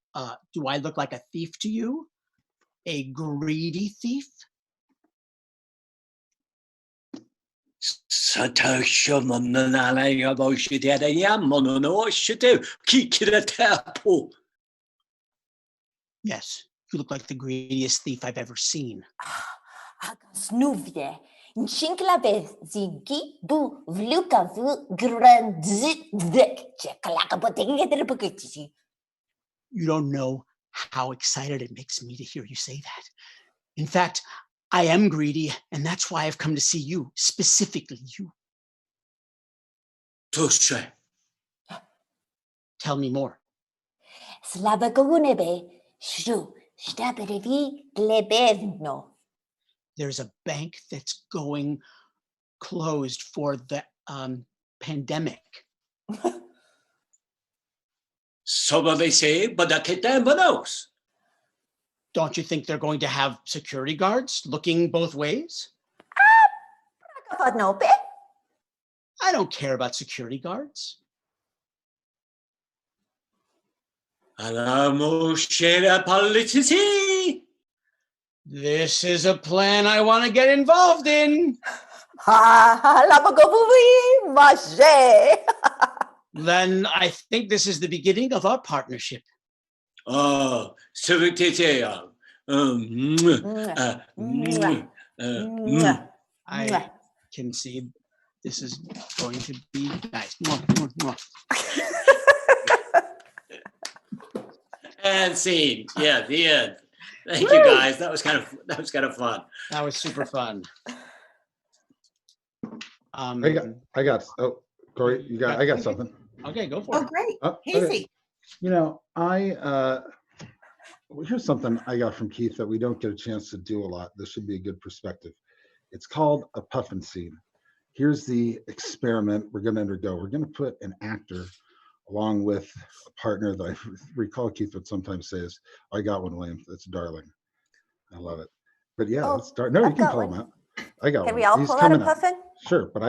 do I look like a thief to you? A greedy thief? Yes, you look like the greediest thief I've ever seen. You don't know how excited it makes me to hear you say that. In fact, I am greedy, and that's why I've come to see you, specifically you. Tell me more. There's a bank that's going closed for the pandemic.
So they say, but
don't you think they're going to have security guards looking both ways? I don't care about security guards. This is a plan I want to get involved in. Then I think this is the beginning of our partnership.
I
can see this is going to be nice.
And scene. Yeah, the end. Thank you guys. That was kind of fun.
That was super fun.
Corey, I got something.
Okay, go for it.
Oh, great.
Okay. Here's something I got from Keith that we don't get a chance to do a lot. This should be a good perspective. It's called a puffin scene. Here's the experiment we're going to undergo. We're going to put an actor along with a partner that I recall Keith would sometimes say is, I got one, William. That's darling. I love it. But yeah, let's start. No, you can pull him out. I got one.
Can we all pull out a puffin?
Sure, but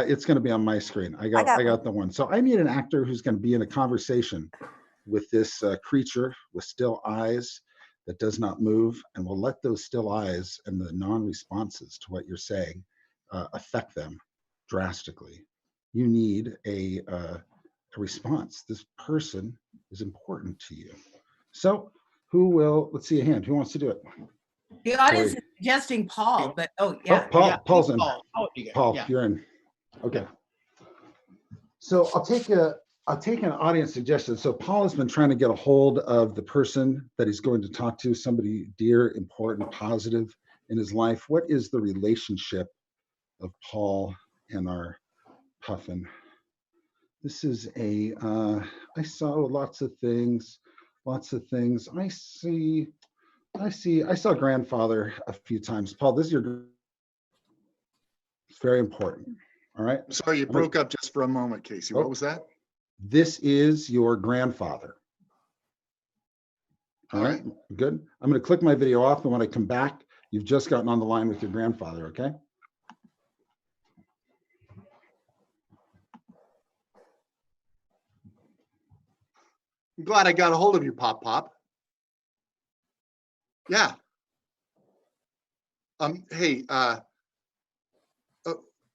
it's going to be on my screen. I got the one. So I need an actor who's going to be in a conversation with this creature with still eyes that does not move, and we'll let those still eyes and the non-responses to what you're saying affect them drastically. You need a response. This person is important to you. So let's see a hand. Who wants to do it?
The audience is suggesting Paul, but yeah.
Paul's in.
Paul,
you're in. Okay. So I'll take an audience suggestion. So Paul has been trying to get a hold of the person that he's going to talk to, somebody dear, important, positive in his life. What is the relationship of Paul and our Puffin? This is I saw lots of things. I saw grandfather a few times. Paul, this is it's very important. All right.
Sorry, you broke up just for a moment, Casey. What was that?
This is your grandfather. All right. Good. I'm going to click my video off, and when I come back, you've just gotten on the line with your grandfather, okay?
I'm glad I got a hold of you, Pop. Yeah. Hey,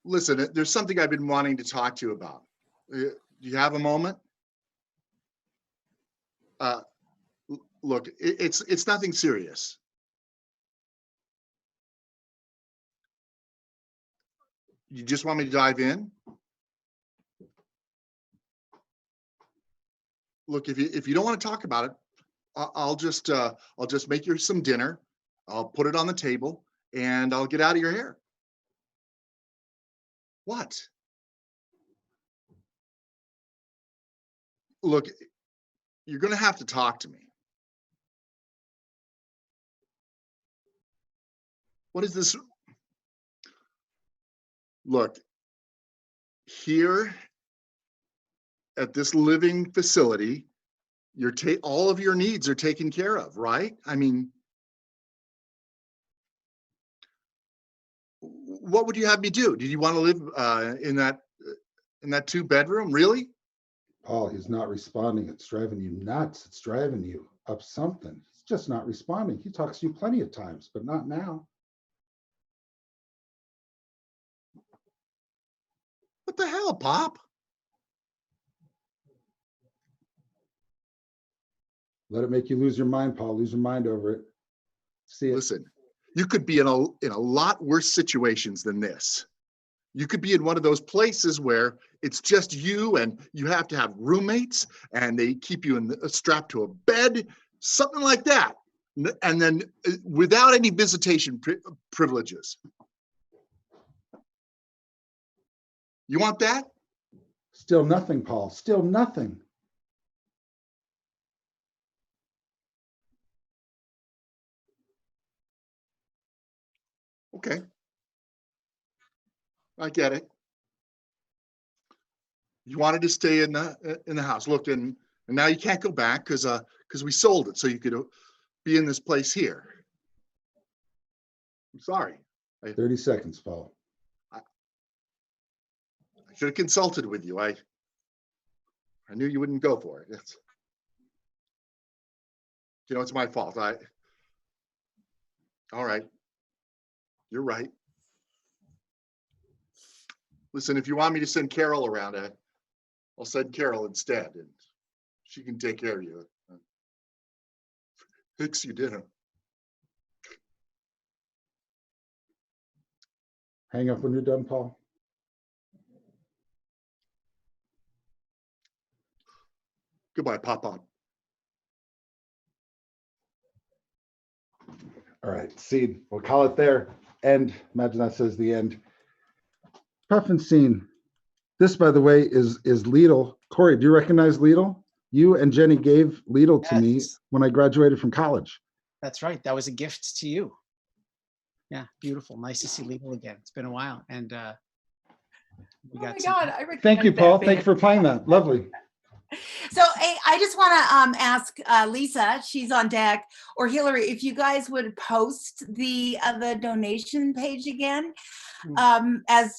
listen, there's something I've been wanting to talk to you about. Do you have a moment? Look, it's nothing serious. You just want me to dive in? Look, if you don't want to talk about it, I'll just make you some dinner. I'll put it on the table and I'll get out of your hair. What? Look, you're going to have to talk to me. What is this? Look, here at this living facility, all of your needs are taken care of, right? I mean, what would you have me do? Did you want to live in that 2-bedroom? Really?
Paul, he's not responding. It's driving you nuts. It's driving you up something. He's just not responding. He talks to you plenty of times, but not now.
What the hell, Pop?
Let it make you lose your mind, Paul. Lose your mind over it. See it.
Listen, you could be in a lot worse situations than this. You could be in one of those places where it's just you and you have to have roommates and they keep you strapped to a bed, something like that. And then without any visitation privileges. You want that?
Still nothing, Paul. Still nothing.
Okay. I get it. You wanted to stay in the house. Look, and now you can't go back because we sold it so you could be in this place here. I'm sorry.
30 seconds, Paul.
I should have consulted with you. I knew you wouldn't go for it. It's my fault. All right. You're right. Listen, if you want me to send Carol around, I'll send Carol instead, and she can take care of you. Fix you dinner.
Hang up when you're done, Paul.
Goodbye, Papa.
All right, scene. We'll call it there. End. Imagine that says the end. Puffin scene. This, by the way, is Lidl. Corey, do you recognize Lidl? You and Jenny gave Lidl to me when I graduated from college.
That's right. That was a gift to you. Yeah, beautiful. Nice to see Lidl again. It's been a while. And
we got God, I recognize
Thank you, Paul. Thank you for playing that. Lovely.
So I just want to ask Lisa, she's on deck, or Hillary, if you guys would post the donation page again. As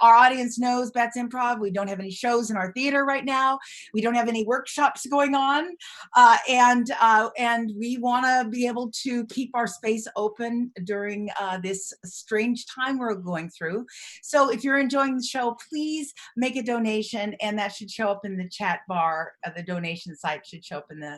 our audience knows, BATS Improv, we don't have any shows in our theater right now. We don't have any workshops going on, and we want to be able to keep our space open during this strange time we're going through. So if you're enjoying the show, please make a donation, and that should show up in the chat bar. The donation site should show up in the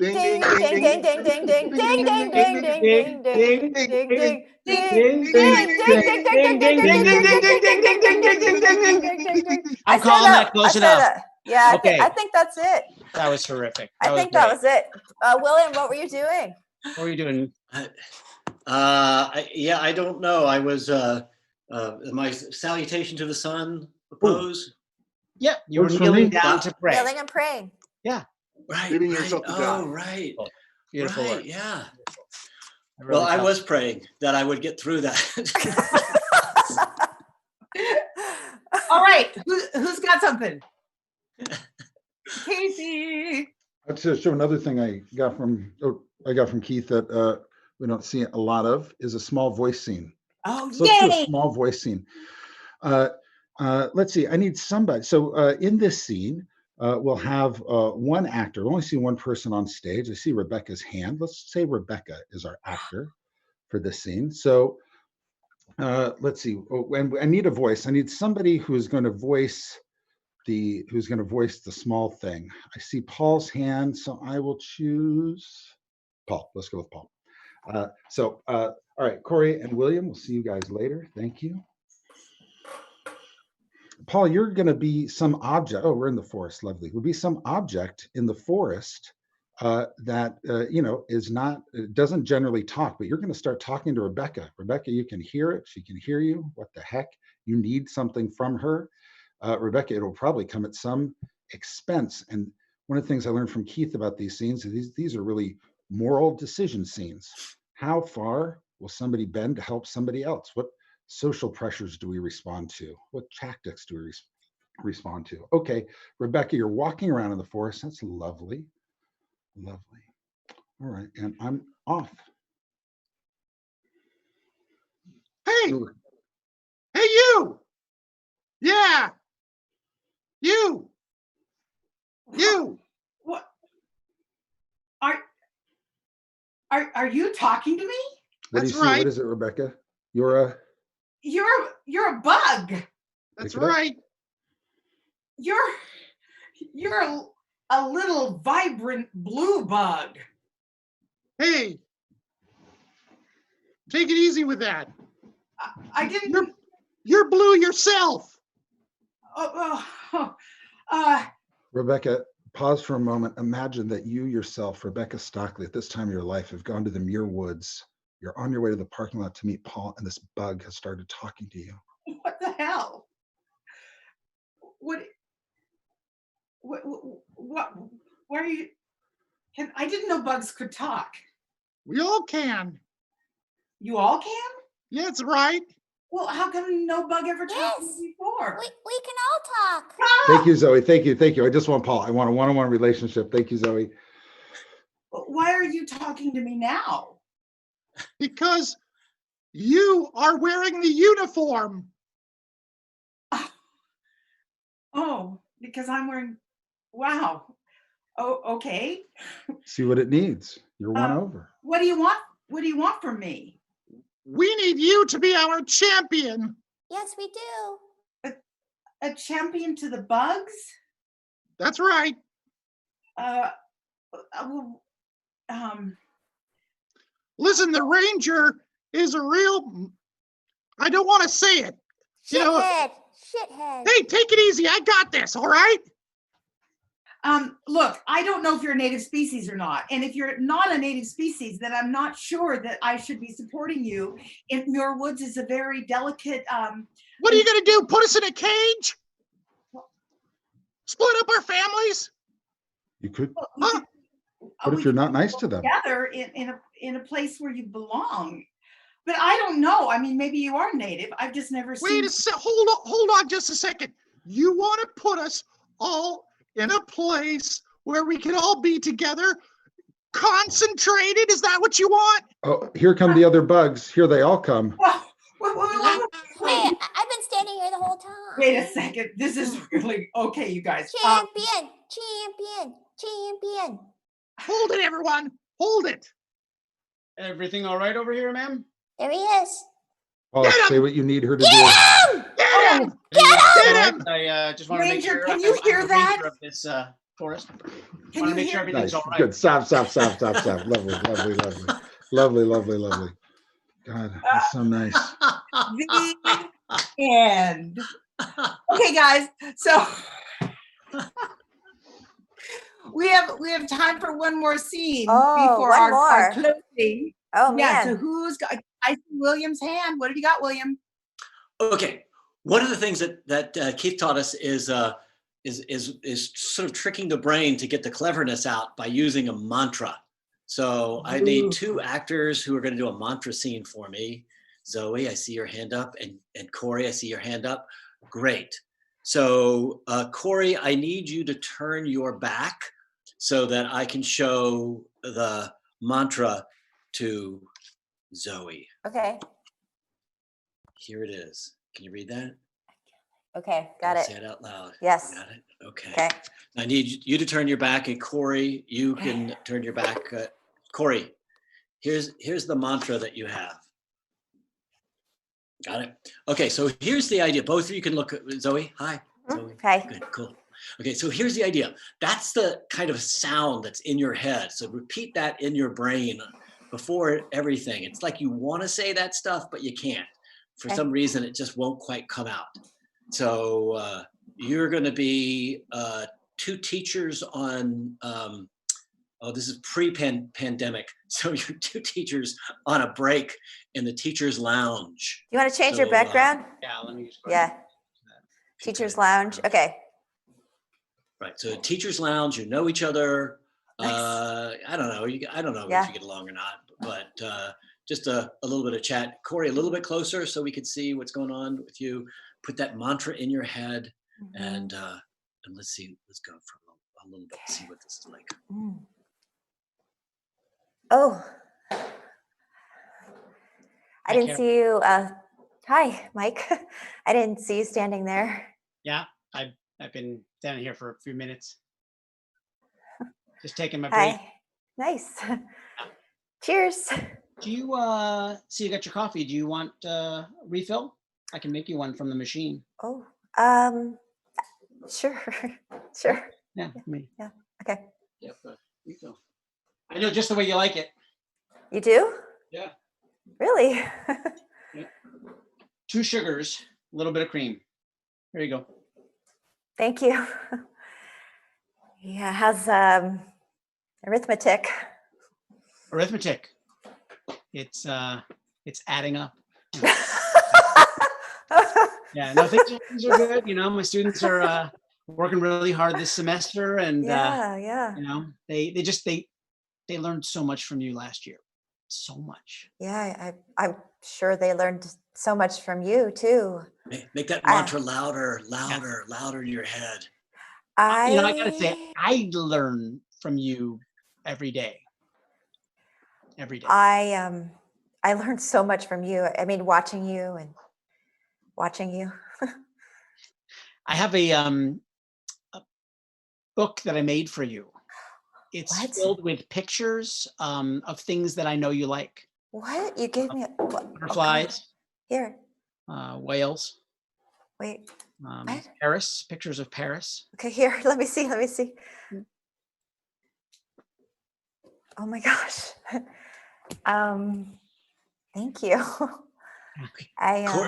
Ding,
Ding,
ding,
ding,
ding,
ding, ding, ding, ding, ding, ding, ding, ding, ding, ding,
ding,
ding, ding, ding,
Ding,
ding,
ding, ding, ding, ding, ding, ding, ding, ding, ding, ding, ding, ding, ding, ding.
I
I'm
say
calling that
I
close
say
enough.
that. Yeah,
Okay.
I think that's it.
That was terrific.
I think that was it. William, what were you doing?
What were you doing?
Yeah, I don't know. I was my salutation to the sun, the pose.
Yeah, you were
Works for
kneeling
me.
down to pray.
Kneeling and praying.
Yeah.
Right.
Giving
right.
yourself to God.
Oh, right.
Beautiful
Right.
work.
Yeah.
Really
Well, I
felt-
was praying that I would get through that.
All right, who's got something? Casey.
I'd just show another thing I got from Keith that we don't see a lot of is a small voice scene.
Oh,
So let's do a
yay!
small voice scene. Let's see. I need somebody. So in this scene, we'll have one actor. We'll only see one person on stage. I see Rebecca's hand. Let's say Rebecca is our actor for this scene. So let's see. And I need a voice. I need somebody who's going to voice the small thing. I see Paul's hand, so I will choose Paul. Let's go with Paul. All right, Corey and William, we'll see you guys later. Thank you. Paul, you're going to be some object. Oh, we're in the forest. Lovely. We'll be some object in the forest that doesn't generally talk, but you're going to start talking to Rebecca. Rebecca, you can hear it. She can hear you. What the heck? You need something from her. Rebecca, it'll probably come at some expense. And one of the things I learned from Keith about these scenes is these are really moral decision scenes. How far will somebody bend to help somebody else? What social pressures do we respond to? What tactics do we respond to? Okay, Rebecca, you're walking around in the forest. That's lovely. Lovely. All right, and I'm off.
Hey, hey, you. Yeah. You.
What? Are you talking to me?
What do you
That's
see?
right.
What is it, Rebecca? You're a
You're a bug.
That's
Pick it up.
right.
You're a little vibrant blue bug.
Hey, take it easy with that.
I didn't.
You're blue yourself.
Rebecca, pause for a moment. Imagine that you yourself, Rebecca Stockley, at this time of your life, have gone to the Muir Woods. You're on your way to the parking lot to meet Paul, and this bug has started talking to you.
What the hell? What? Where are you? I didn't know bugs could talk.
We all can.
You all can?
Yeah, that's right.
Well, how come no bug ever talked to me before?
We can all talk.
Thank you, Zoe. Thank you. I just want Paul. I want a one-on-one relationship. Thank you, Zoe.
Why are you talking to me now?
Because you are wearing the uniform.
Oh, because I'm wearing. Wow. Oh, okay.
See what it needs. You're one over.
What do you want? What do you want from me?
We need you to be our champion.
Yes, we do.
A champion to the bugs?
That's right. Listen, the ranger is a real. I don't want to say it.
Shithead.
Hey, take it easy. I got this. All right.
Look, I don't know if you're a native species or not. And if you're not a native species, then I'm not sure that I should be supporting you. Muir Woods is a very delicate.
What are you going to do? Put us in a cage? Split up our families?
You could.
Huh?
What if you're not nice to them?
Together in a place where you belong. But I don't know. I mean, maybe you are native. I've just never seen.
Wait a sec. Hold on just a second. You want to put us all in a place where we can all be together, concentrated? Is that what you want?
Oh, here come the other bugs. Here they all come.
Hey, I've been standing here the whole time.
Wait a second. This is really okay, you guys.
Champion.
Hold it, everyone. Hold it.
Everything all right over here, ma'am?
There he is.
Oh, say what you need her to do.
Get him!
Get him!
Get him!
I just want to make
Ranger,
sure
can you hear
I'm the
that?
ranger of this Forrest.
Can
Want to
you
make sure
hear me?
everything's
Nice.
all right.
Good. Stop. Lovely. God, that's so nice.
The end. Okay, guys. So we have time for one more scene before
one
our
more.
closing.
Oh
Yeah.
man.
So who's got? I see William's hand. What have you got, William?
Okay. One of the things that Keith taught us is sort of tricking the brain to get the cleverness out by using a mantra. So I need 2 actors who are going to do a mantra scene for me. Zoe, I see your hand up, and Corey, I see your hand up. Great. So Corey, I need you to turn your back so that I can show the mantra to Zoe.
Okay.
Here it is. Can you read that?
Okay, got it.
Say it out loud.
Yes.
You got it? Okay.
Okay.
I need you to turn your back, and Corey, you can turn your back. Corey, here's the mantra that you have. Got it? Okay, so here's the idea. Both of you can look at Zoe. Hi, Zoe.
Hi.
Good, cool. Okay, so here's the idea. That's the kind of sound that's in your head. So repeat that in your brain before everything. It's like you want to say that stuff, but you can't. For some reason, it just won't quite come out. So you're going to be 2 teachers on, this is pre-pandemic. So you're 2 teachers on a break in the teacher's lounge.
You want to change your background?
Yeah, let me.
Yeah. Teacher's lounge. Okay.
Right. So teacher's lounge, you know each other.
Nice.
I don't know. I don't know
Yeah.
if you get along or not, but just a little bit of chat. Corey, a little bit closer so we could see what's going on with you. Put that mantra in your head, and let's see. Let's go for a little bit. See what this is like.
Oh, I didn't see you. Hi, Mike. I didn't see you standing there.
Yeah, I've been standing here for a few minutes. Just taking my
Hi.
break.
Nice. Cheers.
Do you so you got your coffee? Do you want refill? I can make you one from the machine.
Oh, sure. Sure.
Yeah, me.
Yeah. Okay.
Yep. Refill. I know just the way you like it.
You do?
Yeah.
Really?
Yeah. 2 sugars, a little bit of cream. There you go.
Thank you. Yeah, how's arithmetic?
Arithmetic. It's adding up. Yeah, no, things are good. You know, my students are working really hard this semester, and
yeah.
you know, they learned so much from you last year. So much.
Yeah, I'm sure they learned so much from you too.
Make that mantra louder in your head.
You know, I gotta say, I learn from you every day. Every day.
I learned so much from you. I mean, watching you.
I have a book that I made for you. It's filled with pictures of things that I know you like.
What? You gave me
butterflies.
Here.
Whales.
Wait. What?
Paris. Pictures of Paris.
Okay, here. Let me see. Oh my gosh. Thank you.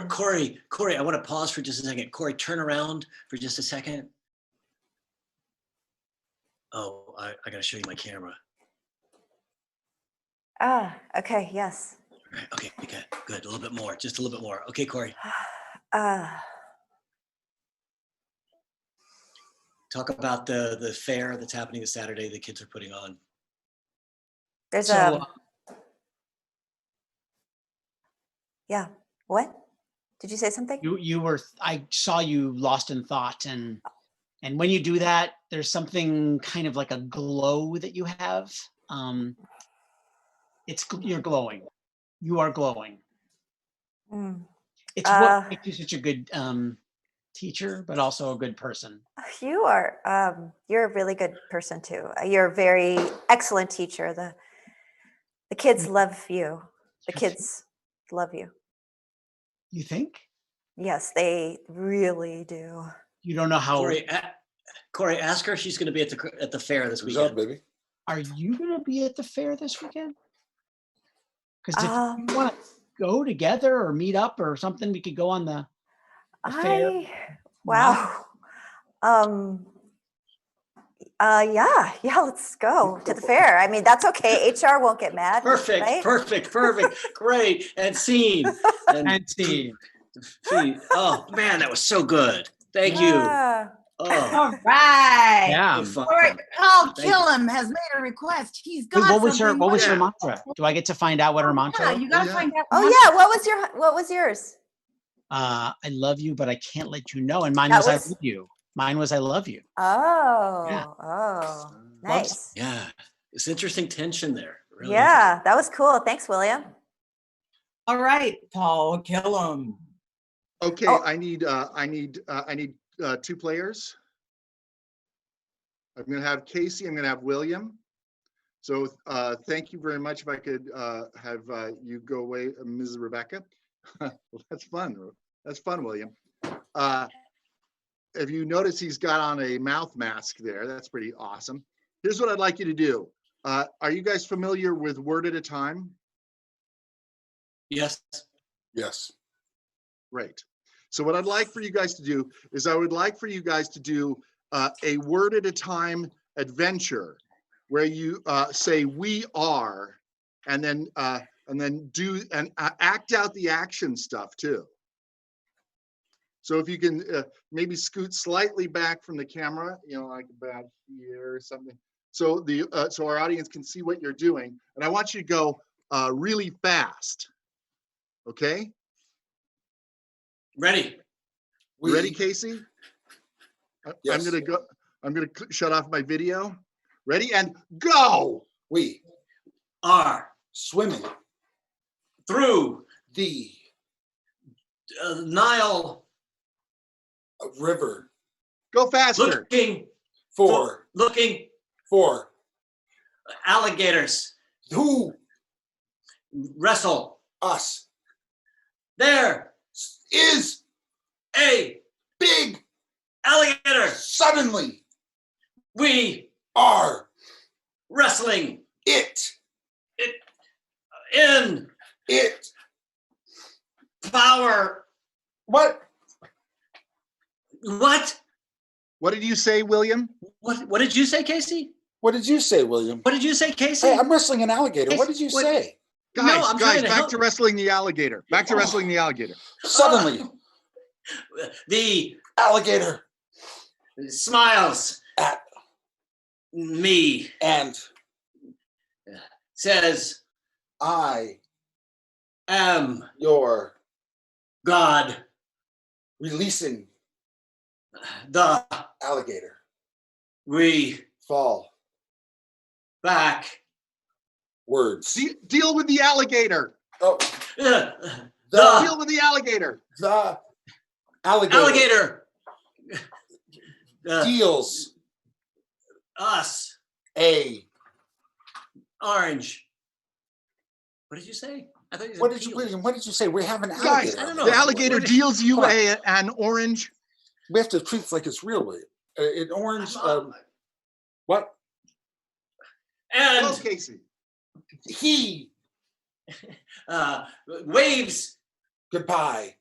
Corey, I want to pause for just a second. Corey, turn around for just a second. Oh, I got to show you my camera.
Okay, yes.
All right, okay, good. A little bit more, just a little bit more. Okay, Corey. Talk about the fair that's happening this Saturday the kids are putting on.
There's yeah. What? Did you say something?
You were. I saw you lost in thought, and when you do that, there's something kind of like a glow that you have. You're glowing. You are glowing. It's what makes you such a good teacher, but also a good person.
You are. You're a really good person too. You're a very excellent teacher. The kids love you. The kids love you.
You think?
Yes, they really do.
You don't know how.
Corey, Corey, ask her if she's going to be at the fair this
What's
weekend.
up, baby?
Are you going to be at the fair this weekend? Because if you want to go together or meet up or something, we could go on the fair.
Wow. Yeah, let's go to the fair. I mean, that's okay. HR won't get mad.
Perfect,
right?
perfect. Great. And scene.
And scene.
Oh, man, that was so good. Thank you.
Yeah.
Oh,
All right.
Yeah.
fun.
All right. Oh, Killam has made a request. He's got
Wait, what was her
something.
mantra? Do I get to find out what her mantra
Yeah,
was?
you gotta find out.
Oh yeah, what was yours?
I love you, but I can't let you know. And mine
That
was I
was-
love you. Mine was I love you.
Oh,
Yeah.
oh, nice.
Yeah, it's interesting tension there. Really
Yeah, that was cool. Thanks, William.
All right, Paul Killam.
Okay,
Oh.
I need 2 players. I'm going to have Casey. I'm going to have William. So thank you very much. If I could have you go away, Mrs. Rebecca. Well, that's fun. That's fun, William. If you notice, he's got on a mouth mask there. That's pretty awesome. Here's what I'd like you to do. Are you guys familiar with Word at a Time?
Yes.
Yes.
Right. So what I'd like for you guys to do is I would like for you guys to do a word at a time adventure where you say "we are" and then do and act out the action stuff too. So if you can maybe scoot slightly back from the camera, like about here or something, so so our audience can see what you're doing. And I want you to go really fast. Okay.
Ready.
Ready, Casey?
Yes.
I'm gonna shut off my video. Ready and go.
We
are
swimming
through
the
Nile
river.
Go faster.
Looking
for
alligators
who
wrestle
us.
There
Is
a
big
alligator.
suddenly
We
are
wrestling
it
in power.
What?
What did you say, William?
What did you say, Casey?
What did you say, William?
What did you say, Casey?
Hey, I'm wrestling an alligator.
Casey,
What did you say?
Guys,
I'm trying to
back
help.
to wrestling the alligator. Back to wrestling the alligator.
Suddenly
The
alligator
smiles
at
me
and
says,
I
am
your
God,
releasing
the
alligator.
we
Fall
back.
words.
Deal with the alligator.
Oh,
The
Deal with the alligator.
the alligator,
alligator
deals
us
a.
orange. What did you say? I thought you said
What did you,
peel.
William? What did you say? We have an
Guys,
alligator.
I don't know.
the alligator
What-
deals you
Come on.
an orange.
We have to treat it like it's real, William. An orange. What?
And
Go, Casey.
He
waves
goodbye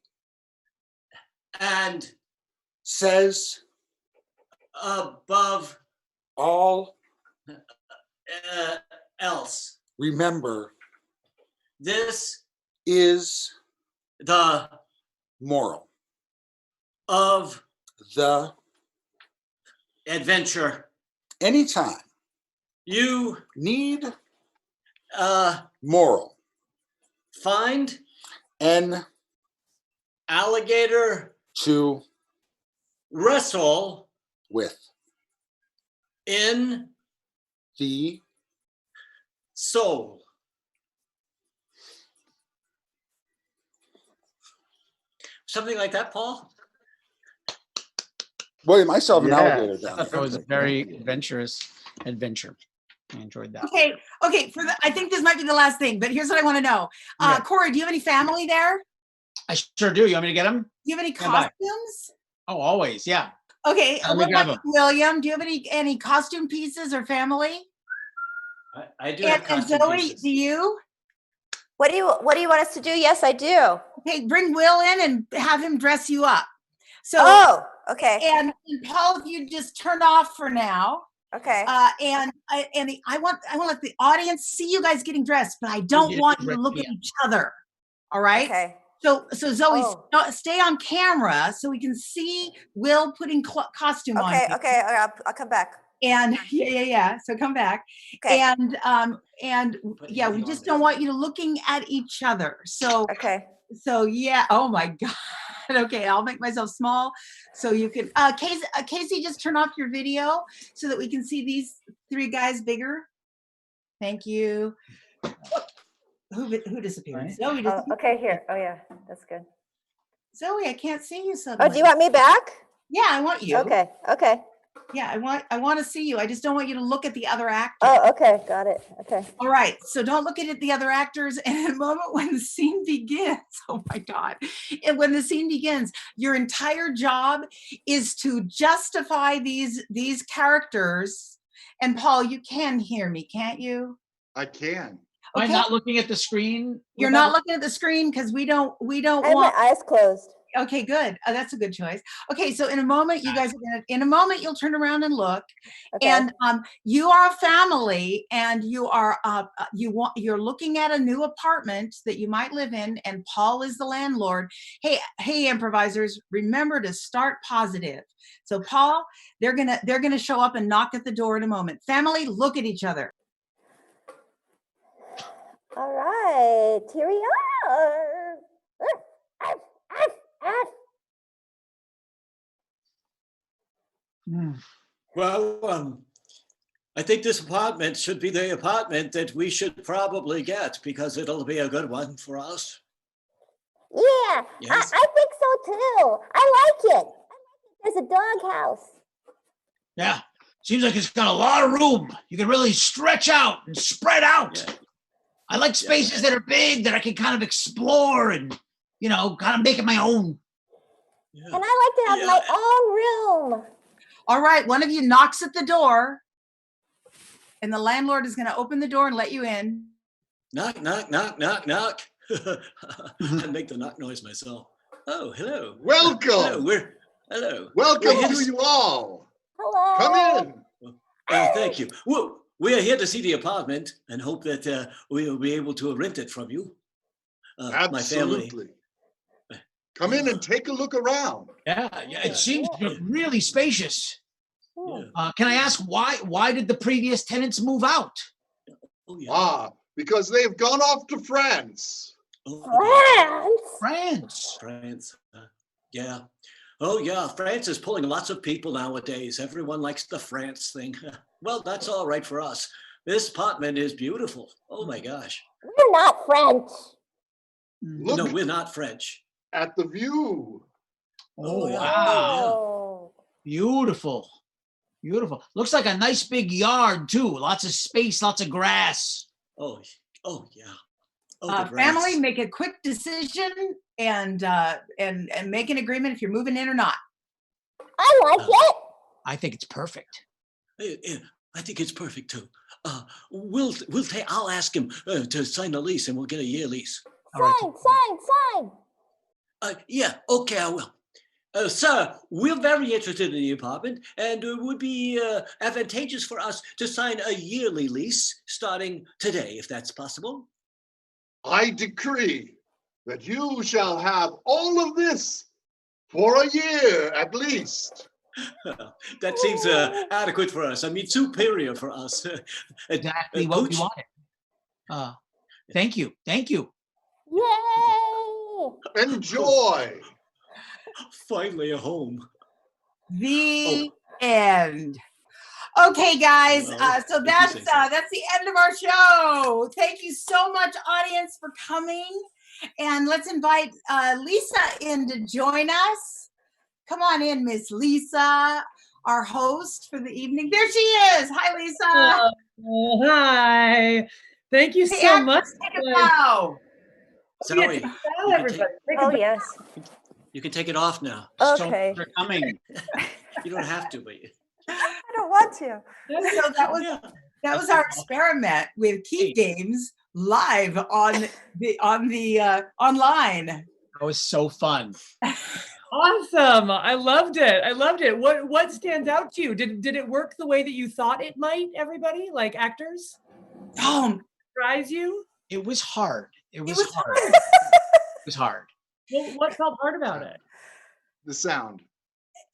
and
says
above
all
else.
remember
This
is
the
moral
of
the
adventure.
anytime
You
need moral
find
and
alligator
to
wrestle
with
in
the
soul. Something like that, Paul?
William. I still have an
Yeah.
alligator
I
down
thought that
there.
was a very adventurous adventure. I enjoyed that.
Okay. I think this might be the last thing, but here's what I want to know.
Yeah.
Corey, do you have any family there?
I sure do. You want me to get them?
Do you have any
Stand by.
costumes?
Oh, always. Yeah.
Okay,
Let me
what
grab
about you, William? Do you have any costume pieces or family?
I do have
And
costume
Zoe,
pieces.
do you?
What do you want us to do? Yes, I do.
Okay, bring Will in and have him dress you up. So,
Oh, okay.
And Paul, if you just turn off for now.
Okay.
And I want to let the audience see you guys getting dressed, but I don't want you to look at each other. All right.
Okay.
So Zoe, stay on camera so we can see Will putting costume on.
Okay. I'll come back.
And yeah. So come back.
Okay.
And yeah, we just don't want you to looking at each other. So
okay.
So yeah. Oh my God. Okay, I'll make myself small so you can. Casey, just turn off your video so that we can see these three guys bigger. Thank you. Who disappeared?
Right.
Zoe disappeared.
Okay, here. Oh yeah, that's good.
Zoe, I can't see you suddenly.
Oh, do you want me back?
Yeah, I want you.
Okay.
Yeah, I want to see you. I just don't want you to look at the other actors.
Oh, okay, got it. Okay.
All right, so don't look at the other actors. And in a moment when the scene begins, oh my God, and when the scene begins, your entire job is to justify these characters. And Paul, you can hear me, can't you?
I can.
Am I not looking at the screen?
You're not looking at the screen because we don't
I have my eyes closed.
Okay, good. That's a good choice. Okay, so in a moment, you guys are gonna. In a moment, you'll turn around and look, and you are a family, and you are you're looking at a new apartment that you might live in, and Paul is the landlord. Hey, improvisers, remember to start positive. So Paul, they're gonna show up and knock at the door in a moment. Family, look at each other.
All right, here we are.
Well, I think this apartment should be the apartment that we should probably get because it'll be a good one for us.
Yeah, yes. I think so too. I like it. There's a doghouse.
Yeah, seems like it's got a lot of room. You can really stretch out and spread out. Yeah. I like spaces that are big that I can kind of explore and, kind of make it my own.
Yeah. And I like to have my own room.
All right, one of you knocks at the door, and the landlord is going to open the door and let you in.
Knock, knock, knock, knock, knock. I make the knock noise myself. Oh, hello.
Welcome.
Hello.
Welcome to you all.
Hello.
Come in.
Thank you. Well, we are here to see the apartment and hope that we will be able to rent it from you.
Absolutely.
My family.
Come in and take a look around.
Yeah, it seems really spacious. Yeah. Can I ask why did the previous tenants move out?
Oh, yeah.
Because they've gone off to France.
France. Yeah. Oh, yeah. France is pulling lots of people nowadays. Everyone likes the France thing. Well, that's all right for us. This apartment is beautiful. Oh, my gosh.
We're not French.
Look,
no, we're not French.
At the view.
Oh, wow. Beautiful. Looks like a nice big yard, too. Lots of space, lots of grass.
Oh, yeah.
Family, make a quick decision and make an agreement if you're moving in or not.
I like it.
I think it's perfect.
I think it's perfect too. I'll ask him to sign the lease, and we'll get a year lease.
Sign.
Yeah. Okay, I will. Sir, we're very interested in the apartment, and it would be advantageous for us to sign a yearly lease starting today, if that's possible.
I decree that you shall have all of this for a year at least.
That seems adequate for us. I mean, superior for us.
Exactly what we wanted. Thank you.
Yay!
Enjoy.
Finally a home.
The end. Okay, guys. So that's the end of our show. Thank you so much, audience, for coming. And let's invite Lisa in to join us. Come on in, Miss Lisa, our host for the evening. There she is. Hi, Lisa.
Hi. Thank you so much.
Take a bow.
Sorry.
Everybody.
Oh, yes.
You can take it off now.
Okay.
They're coming.
You don't have to, but
I don't want to.
So that was our experiment with Keith games live on the online.
That was so fun.
Awesome. I loved it. What stands out to you? Did it work the way that you thought it might, everybody? Like actors? Surprise you?
It was hard. It was hard.
hard.
It was hard.
Well, what felt hard about it?
The sound.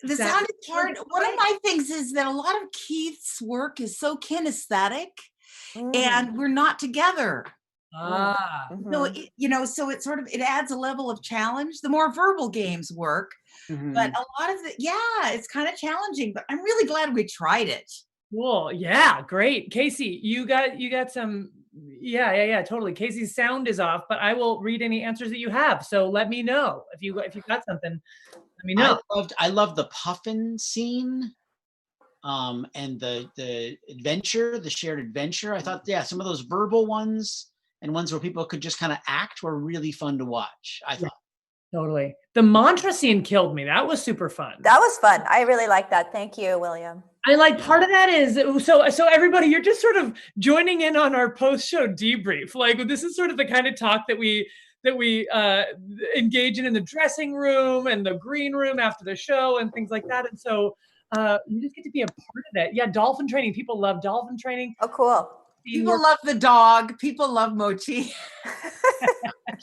The sound is hard. One of my things is that a lot of Keith's work is so kinesthetic, and we're not together. So so it sort of adds a level of challenge. The more verbal games work, but a lot of it's kind of challenging. But I'm really glad we tried it.
Cool. Yeah, great. Casey, you got some. Yeah, totally. Casey's sound is off, but I will read any answers that you have. So let me know if you got something. Let me know.
I loved the puffin scene, and the adventure, the shared adventure. I thought, some of those verbal ones and ones where people could just kind of act were really fun to watch. I thought.
Totally. The mantra scene killed me. That was super fun.
That was fun. I really like that. Thank you, William.
I like part of that is so everybody, you're just sort of joining in on our post-show debrief. Like this is sort of the kind of talk that we engage in the dressing room and the green room after the show and things like that. And so you just get to be a part of that. Yeah, dolphin training. People love dolphin training.
Oh, cool.
People love the dog. People love Mochi.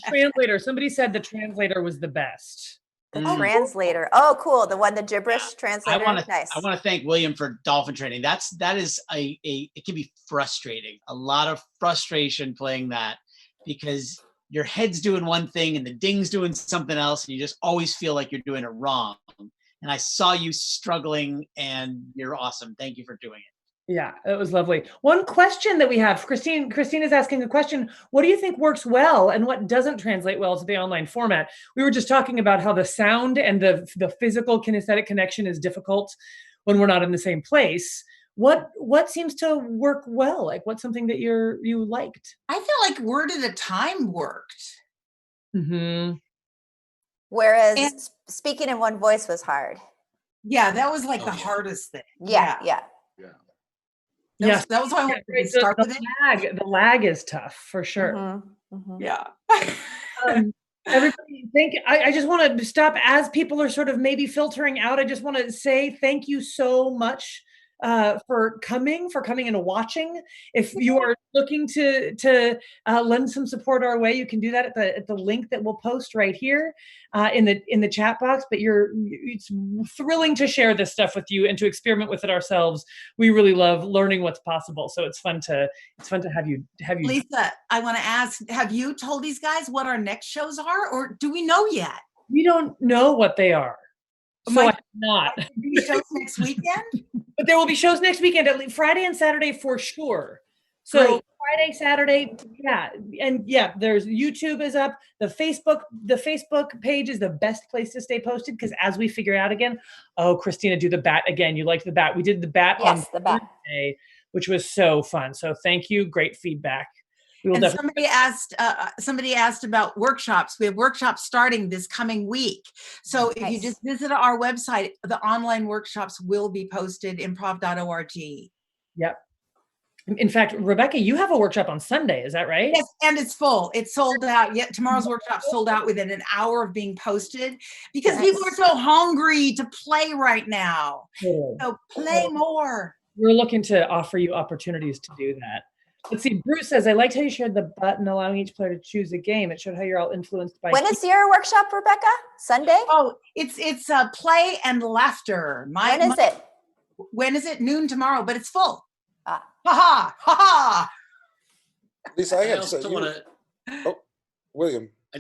Translator. Somebody said the translator was the best.
The translator. Oh, cool. The one, the gibberish translator. Nice.
I want to thank William for dolphin training. That is it can be frustrating. A lot of frustration playing that because your head's doing one thing and the ding's doing something else, and you just always feel like you're doing it wrong. And I saw you struggling, and you're awesome. Thank you for doing it.
Yeah, it was lovely. One question that we have, Christine is asking a question. What do you think works well and what doesn't translate well to the online format? We were just talking about how the sound and the physical kinesthetic connection is difficult when we're not in the same place. What seems to work well? Like what's something that you liked?
I feel like word at a time worked.
Whereas speaking in one voice was hard.
Yeah, that was like the hardest thing.
Yeah.
That was why I wanted to start with it.
The lag is tough for sure.
Yeah.
Everybody, I just want to stop as people are sort of maybe filtering out. I just want to say thank you so much for coming and watching. If you are looking to lend some support our way, you can do that at the link that we'll post right here in the chat box. But it's thrilling to share this stuff with you and to experiment with it ourselves. We really love learning what's possible. So it's fun to have you.
Lisa, I want to ask: have you told these guys what our next shows are, or do we know yet?
We don't know what they are. So I'm not.
Will there be shows next weekend?
But there will be shows next weekend, at least Friday and Saturday for sure. So great. Friday, Saturday, there's YouTube is up. The Facebook page is the best place to stay posted because as we figure out again, Christina, do the bat again. You liked the bat. We did the bat on Thursday, which was so fun. So thank you. Great feedback.
And somebody asked about workshops. We have workshops starting this coming week. So if you just visit our website, the online workshops will be posted, improv.org.
Yep. In fact, Rebecca, you have a workshop on Sunday, is that right?
Yes, and it's full. It's sold out. Yet tomorrow's workshop sold out within an hour of being posted because people are so hungry to play right now. So play more.
We're looking to offer you opportunities to do that. Let's see. Bruce says, I liked how you shared the button allowing each player to choose a game. It showed how you're all influenced by.
When is your workshop, Rebecca? Sunday?
Oh, it's play and laughter.
When is it?
When is it? Noon tomorrow, but it's full.
Ha
ha.
Lisa, I have to say. William.
I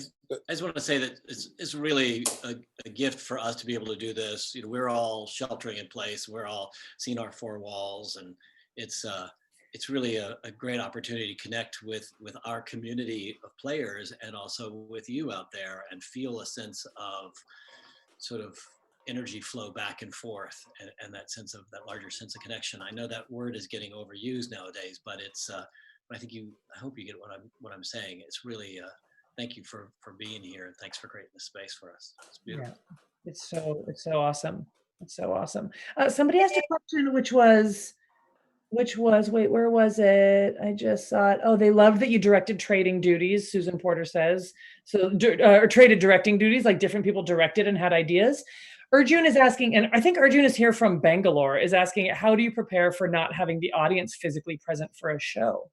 just want to say that it's really a gift for us to be able to do this. You know, we're all sheltering in place. We're all seeing our four walls, and it's really a great opportunity to connect with our community of players and also with you out there and feel a sense of sort of energy flow back and forth and that larger sense of connection. I know that word is getting overused nowadays, but I hope you get what I'm saying. It's really thank you for being here and thanks for creating this space for us. It's beautiful.
Yeah. It's so awesome. That's so awesome. Somebody asked a question, which was, wait, where was it? I just saw it. Oh, they loved that you directed trading duties, Susan Porter says. So, or traded directing duties, like different people directed and had ideas. Arjun is asking, and I think Arjun is here from Bangalore, is asking, how do you prepare for not having the audience physically present for a show?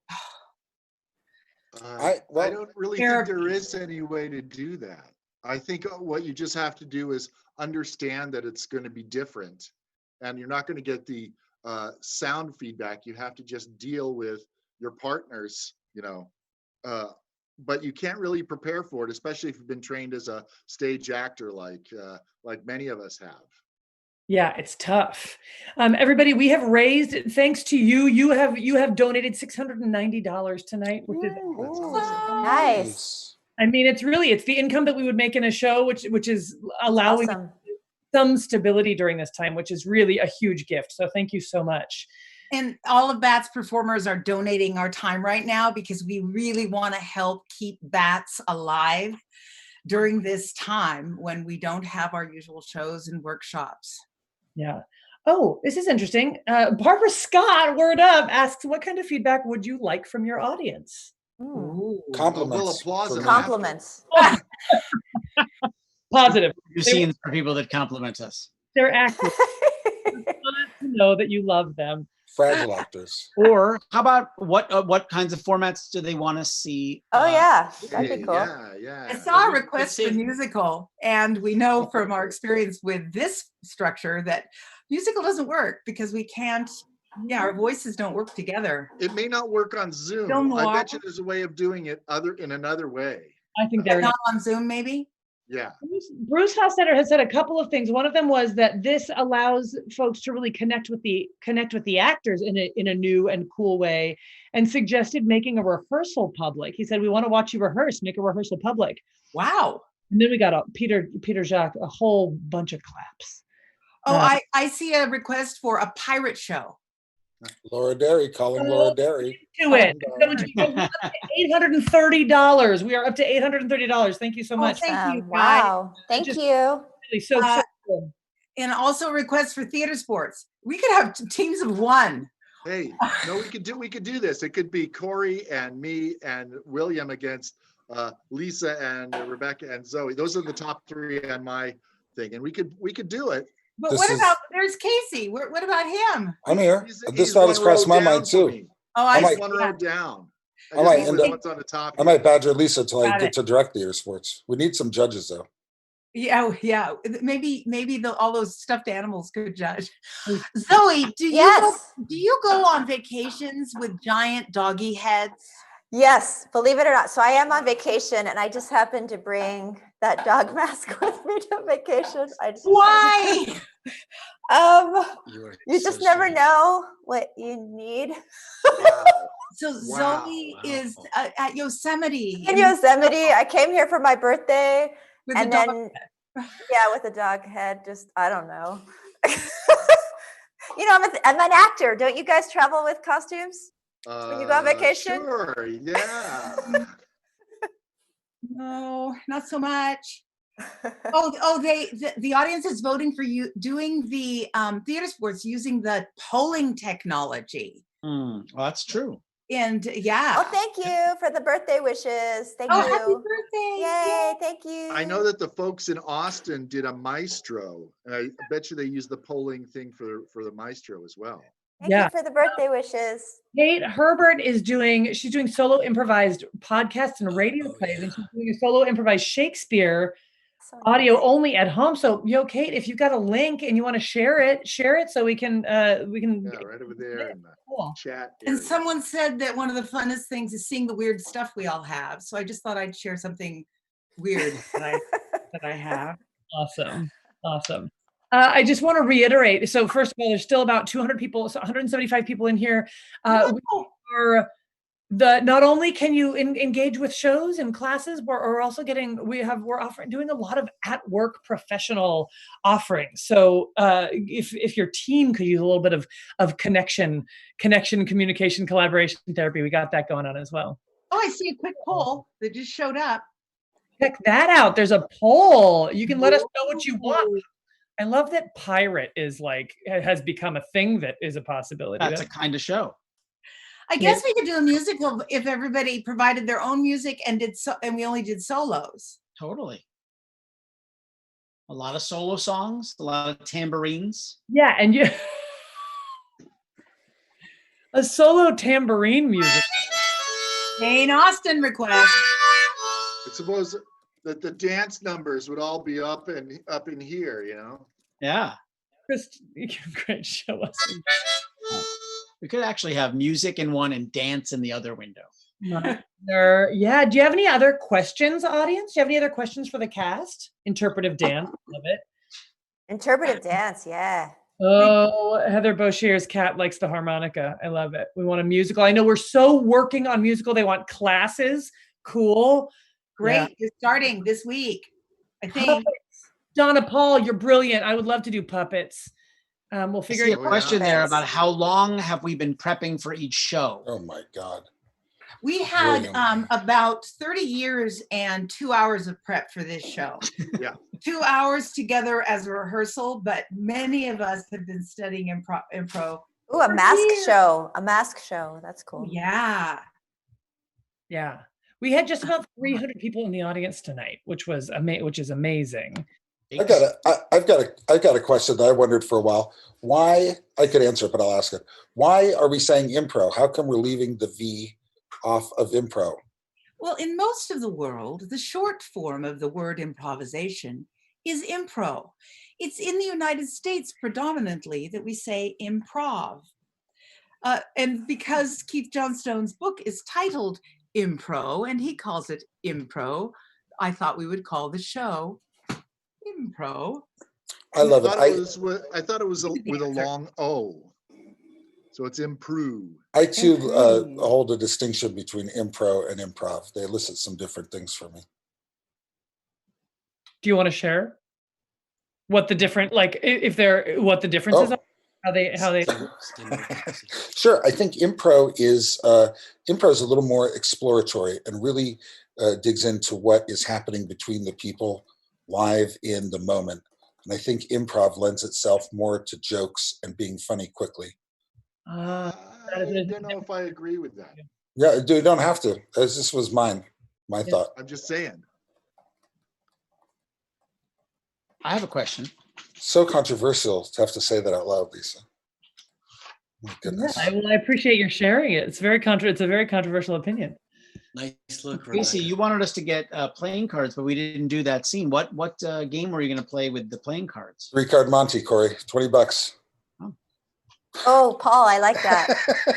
I don't really think there is any way to do that. I think what you just have to do is understand that it's going to be different, and you're not going to get the sound feedback. You have to just deal with your partners, but you can't really prepare for it, especially if you've been trained as a stage actor like many of us have.
Yeah, it's tough. Everybody, we have raised, thanks to you, you have donated $690 tonight, which is
awesome. Nice.
I mean, it's the income that we would make in a show, which is allowing some stability during this time, which is really a huge gift. So thank you so much.
And all of BATS performers are donating our time right now because we really want to help keep BATS alive during this time when we don't have our usual shows and workshops.
Yeah. Oh, this is interesting. Barbara Scott, word up, asks, what kind of feedback would you like from your audience?
Compliments.
Compliments.
Positive.
Scenes for people that compliment us.
They're active. To know that you love them.
Fragile actors.
Or how about what kinds of formats do they want to see?
Oh yeah, that'd be cool.
Yeah.
I saw a request for musical, and we know from our experience with this structure that musical doesn't work because we can't. Yeah, our voices don't work together.
It may not work on Zoom. I bet you there's a way of doing it in another way.
I think they're
not on Zoom, maybe.
Yeah.
Bruce Hofstetter has said a couple of things. One of them was that this allows folks to really connect with the actors in a new and cool way, and suggested making a rehearsal public. He said, we want to watch you rehearse, make a rehearsal public.
Wow.
And then we got Peter Jacques, a whole bunch of claps.
Oh, I see a request for a pirate show.
Laura Derry, calling Laura Derry.
Do it. $830. We are up to $830. Thank you so much.
Thank you.
Wow. Thank you.
Really so cool.
And also requests for theater sports. We could have teams of one.
Hey, no, we could do this. It could be Corey and me and William against Lisa and Rebecca and Zoe. Those are the top three on my thing, and we could do it.
But there's Casey. What about him?
I'm here. This thought has crossed my mind too.
Oh, I
might one row down.
I might badger Lisa till I get to direct theater sports. We need some judges though.
Yeah. Maybe all those stuffed animals could judge. Zoe, do you go on vacations with giant doggy heads?
Yes, believe it or not. So I am on vacation, and I just happened to bring that dog mask with me to vacation.
Why?
You just never know what you need.
Wow. So Zoe is at Yosemite.
In Yosemite, I came here for my birthday, with a dog head. Just I don't know. I'm an actor. Don't you guys travel with costumes? When you go on vacation?
Sure, yeah.
No, not so much. The audience is voting for you doing the theater sports using the polling technology.
Well, that's true.
And yeah.
Oh, thank you for the birthday wishes. Thank you.
Happy birthday.
Yay, thank you.
I know that the folks in Austin did a maestro, and I bet you they used the polling thing for the maestro as well.
Thank you for the birthday wishes.
Kate Herbert she's doing solo improvised podcasts and radio plays, and she's doing a solo improvised Shakespeare audio only at home. So, Kate, if you've got a link and you want to share it so we can right
over there in the chat area.
And someone said that one of the funnest things is seeing the weird stuff we all have. So I just thought I'd share something weird that I have.
Awesome. I just want to reiterate. So first of all, there's still about 200 people, so 175 people in here. Not only can you engage with shows and classes, we're also doing a lot of at work professional offerings. So if your team could use a little bit of connection, communication, collaboration therapy, we got that going on as well.
Oh, I see a quick poll that just showed up.
Check that out. There's a poll. You can let us know what you want. I love that pirate is like, has become a thing that is a possibility.
That's a kind of show.
I guess we could do a musical if everybody provided their own music and we only did solos.
Totally. A lot of solo songs, a lot of tambourines.
Yeah, and a solo tambourine music.
Jane Austen request.
I suppose that the dance numbers would all be up in here, you know?
Yeah.
Chris, great, show us.
We could actually have music in one and dance in the other window.
Yeah. Do you have any other questions, audience? Do you have any other questions for the cast? Interpretive dance. Love it.
Interpretive dance. Yeah.
Oh, Heather Boshear's cat likes the harmonica. I love it. We want a musical. I know we're so working on musical. They want classes. Cool.
Great.
Yeah.
You're starting this week, I think.
Puppets. Donna Paul, you're brilliant. I would love to do puppets. We'll figure
a question there about how long have we been prepping for each show?
Oh my God.
We had about 30 years and 2 hours of prep for this show.
Yeah.
2 hours together as a rehearsal, but many of us have been studying impro.
Ooh, a mask show. A mask show. That's cool.
Yeah.
Yeah. We had just about 300 people in the audience tonight, which is amazing.
I've got a question that I wondered for a while. Why, I could answer it, but I'll ask it. Why are we saying impro? How come we're leaving the V off of impro?
Well, in most of the world, the short form of the word improvisation is impro. It's in the United States predominantly that we say improv. And because Keith Johnstone's book is titled Impro and he calls it Impro, I thought we would call the show Impro.
I love it.
I thought it was with a long O. So it's improve.
I too hold a distinction between impro and improv. They elicit some different things for me.
Do you want to share what the different, like, what the differences are? How they
Sure. I think impro is a little more exploratory and really digs into what is happening between the people live in the moment. And I think improv lends itself more to jokes and being funny quickly.
I don't know if I agree with that.
Yeah, you don't have to. This was my thought.
I'm just saying.
I have a question.
So controversial to have to say that out loud, Lisa. My goodness.
Yeah, I appreciate your sharing it. It's a very controversial opinion.
Nice look.
Casey, you wanted us to get playing cards, but we didn't do that scene. What game were you going to play with the playing cards?
3-card Monty, Corey. $20.
Oh, Paul, I like that.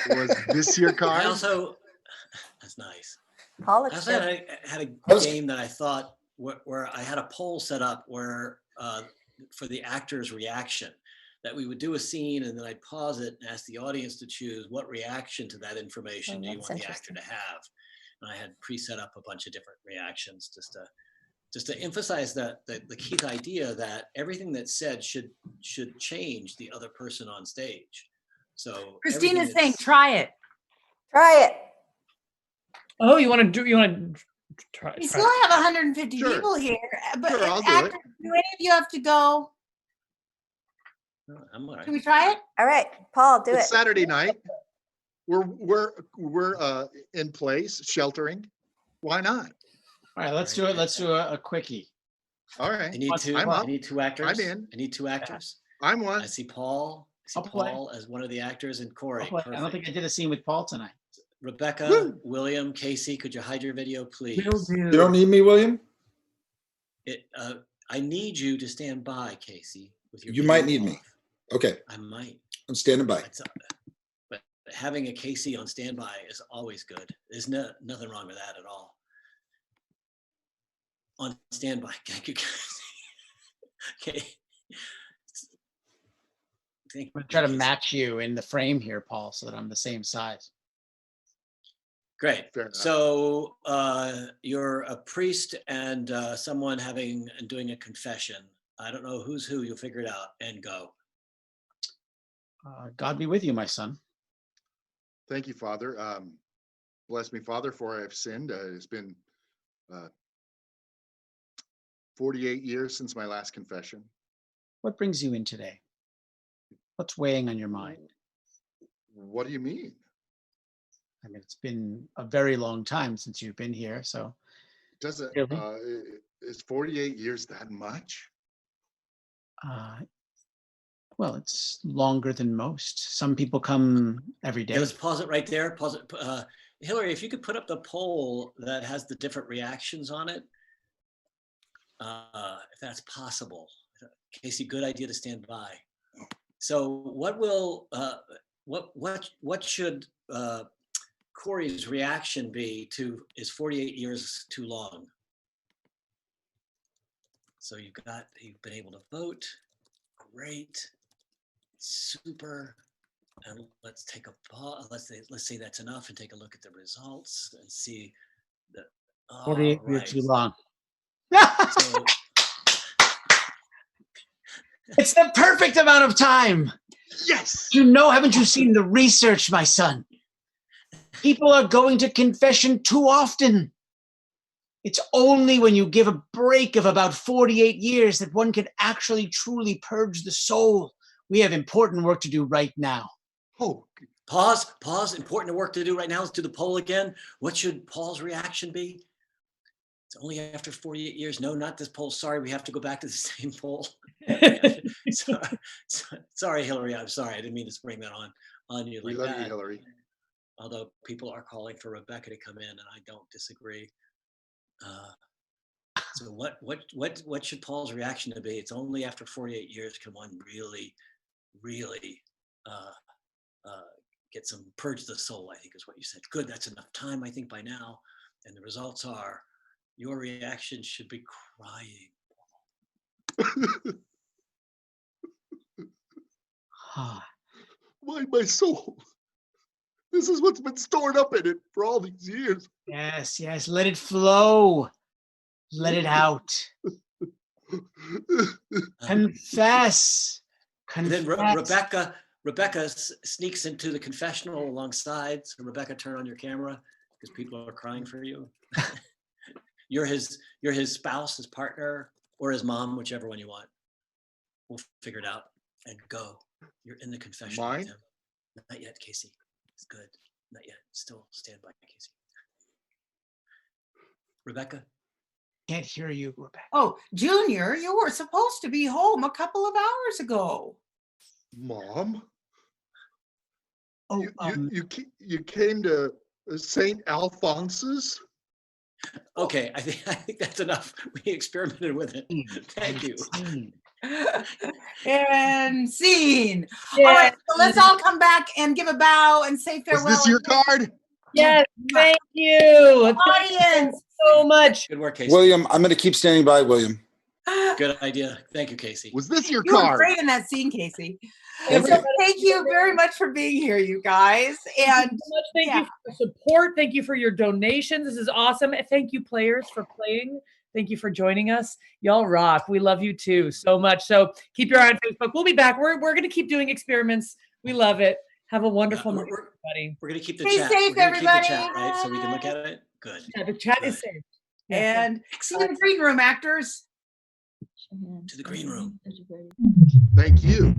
Was this your card?
That's nice.
Paul
I
looks
also
good.
had a game that I thought where I had a poll set up where for the actor's reaction, that we would do a scene and then I'd pause it and ask the audience to choose what reaction to that information do you want the actor to have. And I had pre-set up a bunch of different reactions just to emphasize the key idea that everything that's said should change the other person on stage. So
Christina's saying, try it.
Try it.
Oh, you want to try?
We still have 150 people here, but
sure, I'll
do any of you have to go?
I'm all right.
Can we try it?
All right, Paul, do it.
It's Saturday night. We're in place, sheltering. Why not?
All right, let's do it. Let's do a quickie.
All right.
I need two actors.
I'm in.
I need two actors.
I'm one.
I see Paul. Paul as one of the actors and Corey.
I don't think I did a scene with Paul tonight.
Rebecca, William, Casey, could you hide your video, please?
Will do.
You don't need me, William?
I need you to stand by, Casey. With your
You might need me. Okay.
I might.
I'm standing by.
But having a Casey on standby is always good. There's nothing wrong with that at all. On standby. Thank you, Casey. Okay.
I'm going to try to match you in the frame here, Paul, so that I'm the same size.
Great. So you're a priest and someone doing a confession. I don't know who's who. You'll figure it out and go.
God be with you, my son.
Thank you, Father. Bless me, Father, for I have sinned. It's been 48 years since my last confession.
What brings you in today? What's weighing on your mind?
What do you mean?
I mean, it's been a very long time since you've been here, so.
Doesn't,
Really?
is 48 years that much?
Well, it's longer than most. Some people come every day.
Yeah, let's pause it right there. Pause it. Hillary, if you could put up the poll that has the different reactions on it, if that's possible. Casey, good idea to stand by. So what will, what should Corey's reaction be to, is 48 years too long? So you've been able to vote. Great. Super. And let's take a pause. Let's say that's enough and take a look at the results and see the
48 years too long.
So,
it's the perfect amount of time.
Yes.
Haven't you seen the research, my son? People are going to confession too often. It's only when you give a break of about 48 years that one can actually truly purge the soul. We have important work to do right now.
Oh,
pause. Important work to do right now. Let's do the poll again. What should Paul's reaction be? It's only after 48 years. No, not this poll. Sorry, we have to go back to the same poll. Sorry, Hillary. I'm sorry. I didn't mean to spring that on you like that.
We love you, Hillary.
Although people are calling for Rebecca to come in, and I don't disagree. So what should Paul's reaction to be? It's only after 48 years can one really get some purge the soul, I think is what you said. Good, that's enough time, I think, by now. And the results are, your reaction should be crying.
My soul. This is what's been stored up in it for all these years.
Yes, let it flow. Let it out. Confess.
And then Rebecca sneaks into the confessional alongside. So Rebecca, turn on your camera because people are crying for you. You're his spouse, his partner, or his mom, whichever one you want. We'll figure it out and go. You're in the confessional with him. Not yet, Casey. It's good. Not yet. Still stand by, Casey. Rebecca?
Can't hear you, Rebecca.
Oh, Junior, you were supposed to be home a couple of hours ago.
Mom?
Oh,
you came to St. Alphonsus?
Okay, I think that's enough. We experimented with it. Thank you.
And scene. Yeah. All right, so let's all come back and give a bow and say farewell.
Is this your card?
Yes, thank you.
Audience.
So much.
Good work, Casey.
William, I'm going to keep standing by, William.
Good idea. Thank you, Casey.
Was this your
you
card?
You were great in that scene, Casey. And so thank you very much for being here, you guys. And
thank you for your support. Thank you for your donations. This is awesome. Thank you, players, for playing. Thank you for joining us. Y'all rock. We love you too so much. So keep your eye on Facebook. We'll be back. We're going to keep doing experiments. We love it. Have a wonderful night, everybody.
We're going to keep the
Stay
chat.
safe, everybody.
Keep the chat, right? So we can look at it. Good.
Yeah, the chat is safe.
And see you in the green room, actors.
To the green room.
Thank you.